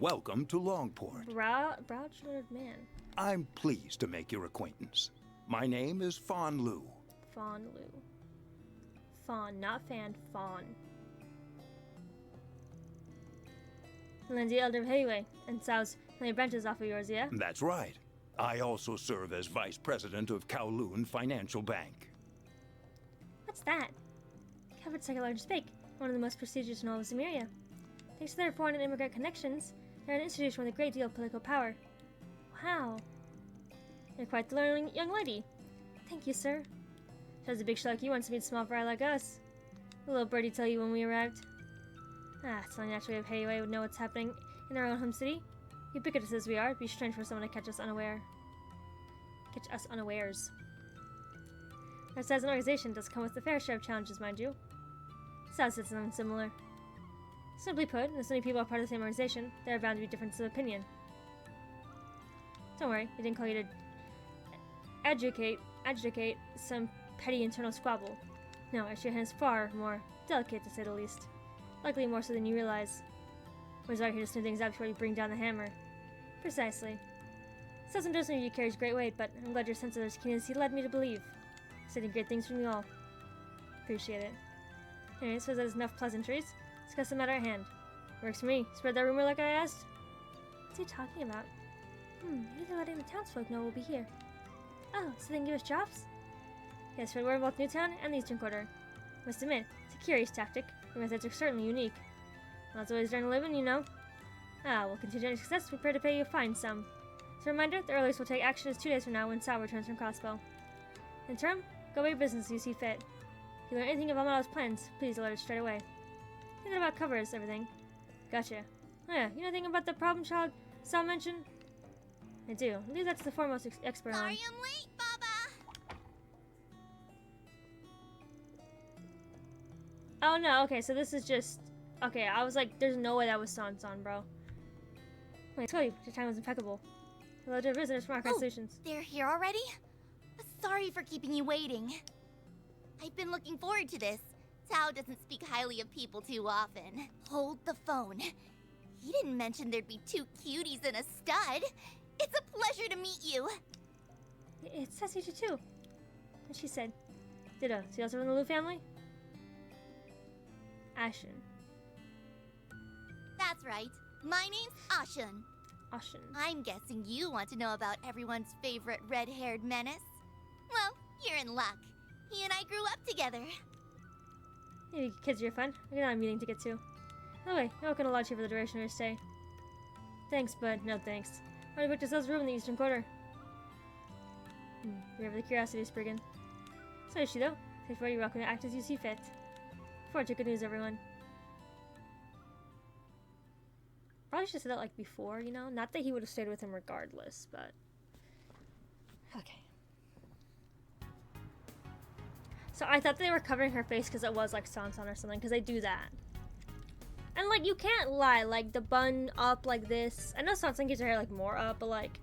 Welcome to Longport. Brow-shouldered man. I'm pleased to make your acquaintance. My name is Fawn Lu. Fawn Lu. Fawn, not fan, Fawn. Lindsay, elder of Hayway, and Sao's family branches off of yours, yeah? That's right. I also serve as vice president of Kowloon Financial Bank. What's that? Calvert's like a large bank, one of the most prestigious in all of Zemeria. Thanks to their foreign and immigrant connections, they're an institution with a great deal of political power. Wow. You're quite the learning young lady. Thank you, sir. Does a big show like you wants to meet a small fry like us. The little birdie tell you when we arrived. It's only natural if Hayway would know what's happening in our own home city. Ubiquitous as we are, it'd be strange for someone to catch us unaware. Catch us unawares. Our size an organization does come with a fair share of challenges, mind you. South said something similar. Simply put, as many people are part of the same organization, there are bound to be differences of opinion. Don't worry, I didn't call you to adjudicate some petty internal squabble. No, actually, it is far more delicate, to say the least. Likely more so than you realize. We're out here to smooth things out before you bring down the hammer. Precisely. Such endorsement of you carries great weight, but I'm glad your sense of their keenness led me to believe. Stating great things from you all. Appreciate it. Anyway, so that's enough pleasantries. Discuss the matter at hand. Works for me. Spread that rumor like I asked. What's he talking about? Maybe they're letting the townsfolk know we'll be here. Oh, so they can give us jobs? Yes, for we're both Newtown and the Eastern Quarter. Must admit, it's a curious tactic. Your methods are certainly unique. Lots of ways to earn a living, you know. Well, continue any success, we prepare to pay you a fine sum. As a reminder, the earliest we'll take action is 2 days from now when Sal returns from Crossbow. In turn, go about your business as you see fit. If you learn anything of Amado's plans, please alert us straight away. Think that about covers everything. Gotcha. Oh yeah, you know anything about the problem child Sal mentioned? I do. I believe that's the foremost expert on. Sorry I'm late, Baba! Oh no, okay, so this is just... Okay, I was like, there's no way that was San, bro. Wait, I told you, your time was impeccable. Hello to visitors from Archive Solutions. They're here already? Sorry for keeping you waiting. I've been looking forward to this. Tao doesn't speak highly of people too often. Hold the phone. He didn't mention there'd be 2 cuties and a stud. It's a pleasure to meet you. It says Ch.2. And she said, Ditto, so you also from the Lu family? Ashen. That's right. My name's Ashen. Ashen. I'm guessing you want to know about everyone's favorite red-haired menace. Well, you're in luck. He and I grew up together. Hey, kids, you're fun. I got a meeting to get to. By the way, you're welcome to lodge here for the duration of your stay. Thanks, but no thanks. I already booked ourselves a room in the Eastern Quarter. We have the curiosity, Spriggan. So is she, though. Therefore, you're welcome to act as you see fit. Forward to good news, everyone. Probably should have said that like before, you know? Not that he would have stayed with him regardless, but... Okay. So I thought they were covering her face because it was like Sansan or something, because they do that. And like, you can't lie, like the bun up like this. I know Sansan gets her hair like more up, but like...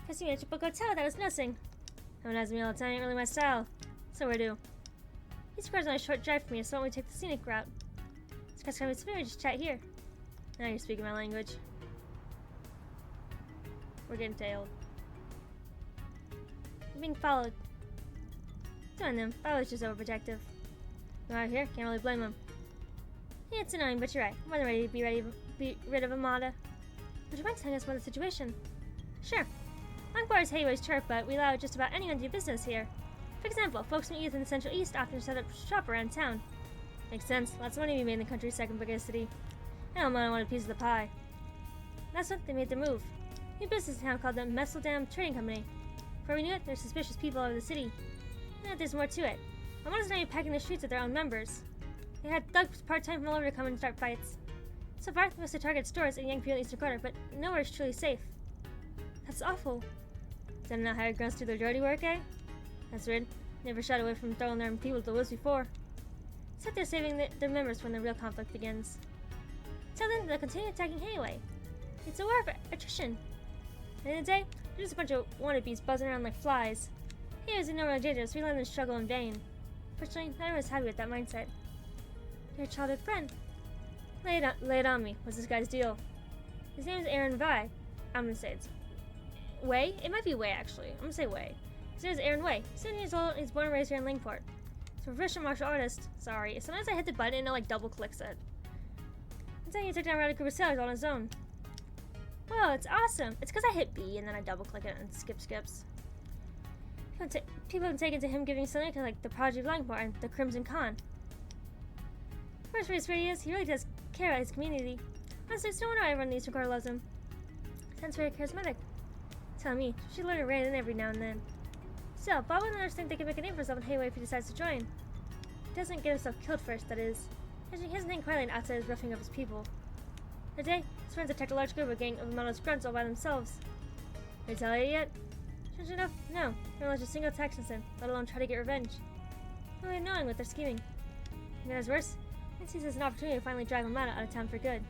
Because you mentioned Boko Tao, that was nothing. No one has me all the time, ain't really my style. So I do. These cars are only a short drive for me, so why don't we take the scenic route? It's because I'm we just chat here. Now you're speaking my language. We're getting tailed. I'm being followed. Doing them. I was just overprotective. They're out here, can't really blame them. Yeah, it's annoying, but you're right. I'm more than ready to be rid of Amada. Would you mind telling us about the situation? Sure. Longport is Hayway's turf, but we allow just about anyone to do business here. For example, folks from youth in the Central East often set up shop around town. Makes sense. Lots of money to be made in the country's second biggest city. And Amada wanted a piece of the pie. That's when they made their move. New business in town called the Messeldam Trading Company. Before we knew it, there's suspicious people all over the city. And there's more to it. Amada's not even packing the streets with their own members. They had thugs part-time from all over to come and start fights. So far, they mostly target stores and young people in the Eastern Quarter, but nowhere is truly safe. That's awful. Is that not how girls do their dirty work, eh? That's weird. Never shied away from throwing their own people to the wolves before. Except they're saving their members when the real conflict begins. Tell them they'll continue attacking anyway. It's a war of attrition. At the end of the day, they're just a bunch of wannabes buzzing around like flies. He was in no real danger, so we let them struggle in vain. Fortunately, I was happy with that mindset. Your childhood friend. Lay it on me. What's this guy's deal? His name is Aaron Vi. I'm gonna say it's Wei? It might be Wei, actually. I'm gonna say Wei. His name is Aaron Wei. He's 7 years old and he's born and raised here in Langport. He's a professional martial artist. Sorry. Sometimes I hit the button and it like double clicks it. I'm saying he took down a group of sailors on his own. Whoa, it's awesome. It's because I hit B and then I double click it and skips. People have been taken to him giving something like the Prodigy of Langport and the Crimson Khan. First for his videos, he really does care about his community. Honestly, it's no wonder everyone in the Eastern Quarter loves him. Sounds very charismatic. Tell me, she should learn to rein in every now and then. Still, Bob and others think they can make a name for himself in Hayway if he decides to join. He doesn't get himself killed first, that is. He hasn't hanged quietly outside his roughing up his people. Today, his friends attacked a large group of gang of Mono's grunts all by themselves. Retaliate yet? Strange enough, no. They don't launch a single attack since then, let alone try to get revenge. No way of knowing what they're scheming. And that is worse, he sees this as an opportunity to finally drive Amada out of town for good.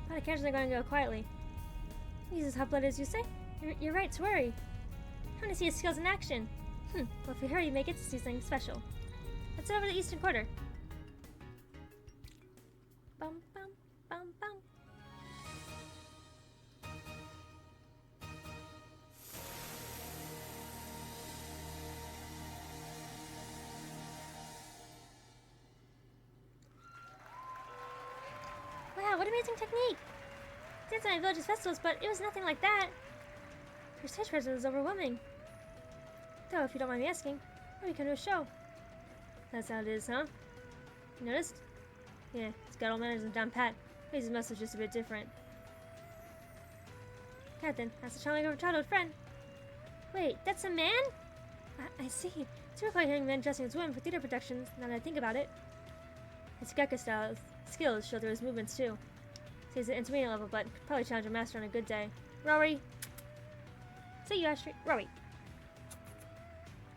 But occasionally going to go quietly. He's as hot-blooded as you say? You're right to worry. I want to see his skills in action. Well, if we hurry, you may get to see something special. Let's head over to the Eastern Quarter. Bum, bum, bum, bum. Wow, what amazing technique! Danced at my village's festivals, but it was nothing like that. Your stage presence was overwhelming. Though, if you don't mind me asking, why do you come to a show? That's how it is, huh? You noticed? Yeah, he's got all manners and down pat. But his message just a bit different. Captain, that's a charming of a childhood friend. Wait, that's a man? I see. It's really quite hearing men dressing as women for theater productions, now that I think about it. His Gekka style skills show through his movements, too. So he's at intermediate level, but could probably challenge a master on a good day. Rory! See you, Ashley. Rory.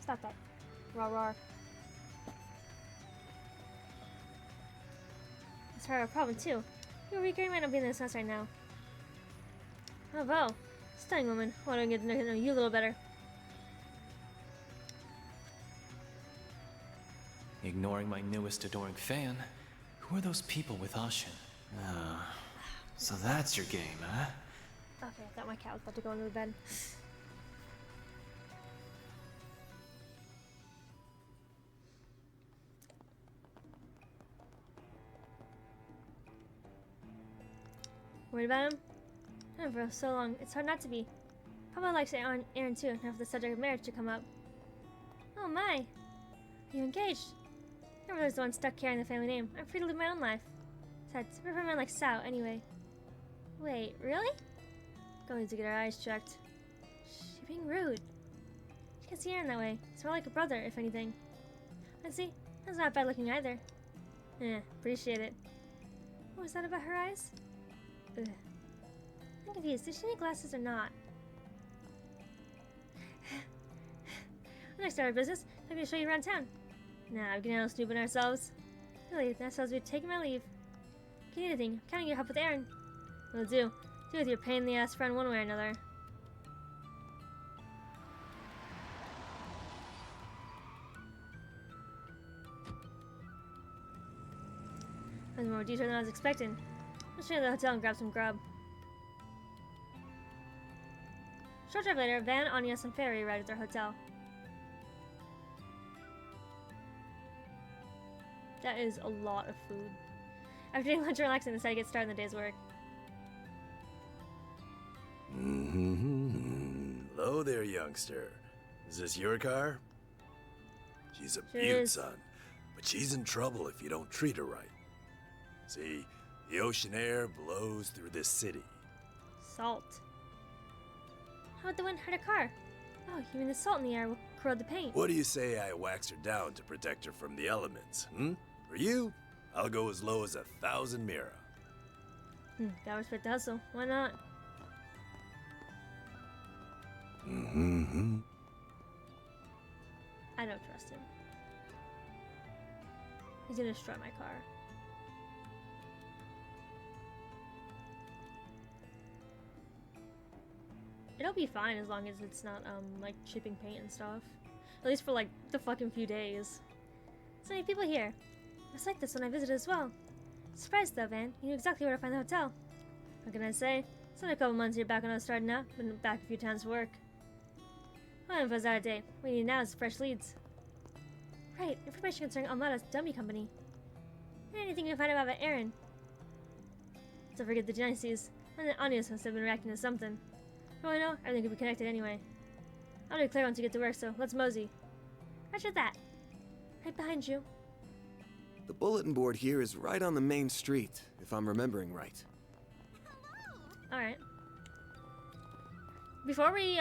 Stop that. Roar. That's part of our problem, too. You Rika might not be in this house right now. Oh, wow. Stunning woman. I want to get to know you a little better. Ignoring my newest adoring fan. Who are those people with Ashin? So that's your game, huh? Okay, I thought my cat was about to go into the bed. Worried about him? Oh, for so long. It's hard not to be. Papa likes Aaron too, now for the subject of marriage to come up. Oh my! Are you engaged? My brother's the one stuck carrying the family name. I'm free to live my own life. Besides, we're from a man like Sao, anyway. Wait, really? Going to get our eyes checked. She's being rude. She can't see Aaron that way. It's more like a brother, if anything. And see, that's not bad looking either. Appreciate it. What was that about her eyes? Ugh. I'm confused. Did she need glasses or not? Next order of business, I'm going to show you around town. Nah, we can handle snooping ourselves. Really, that sounds we're taking my leave. If you need anything, I'm counting on your help with Aaron. Will do. Deal with your pain in the ass friend one way or another. That was more detailed than I was expecting. Let's go to the hotel and grab some grub. Short drive later, Van, Anya, and Fairy arrived at their hotel. That is a lot of food. After eating lunch and relaxing, they decided to get started on the day's work. Hello there, youngster. Is this your car? She's a Sure beaut, is. son. But she's in trouble if you don't treat her right. See, the ocean air blows through this city. Salt. How would the wind hurt a car? Oh, you mean the salt in the air will corrode the paint? What do you say I wax her down to protect her from the elements, For you, I'll go as low as 1,000 mira. Gotta respect the hustle. Why not? I don't trust him. He's gonna destroy my car. It'll be fine as long as it's not, like, chipping paint and stuff. At least for, like, the fucking few days. So many people here. It's like this when I visited as well. Surprised though, Van. You knew exactly where to find the hotel. What can I say? It's been a couple months here back when I was starting out. Been back a few times for work. My info's out of date. What we need now is fresh leads. Right, information concerning Almada's dummy company. And anything you can find out about Aaron. Don't forget the Genesis. And the Onios must have been reacting to something. For all I know, everything could be connected anyway. I'll declare once you get to work, so let's mosey. Roger that. Right behind you. The bulletin board here is right on the main street, if I'm remembering right. Alright. Before we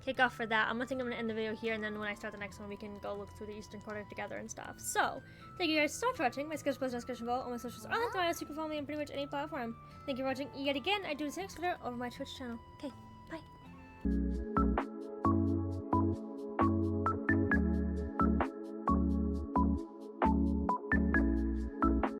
kick off for that, I'm gonna end the video here, and then when I start the next one, we can go look through the Eastern Quarter together and stuff. So, thank you guys so much for watching. My schedule post in the description below. All my socials are linked below, so you can follow me on pretty much any platform. Thank you for watching yet again. I do this next video over my Twitch channel. Okay.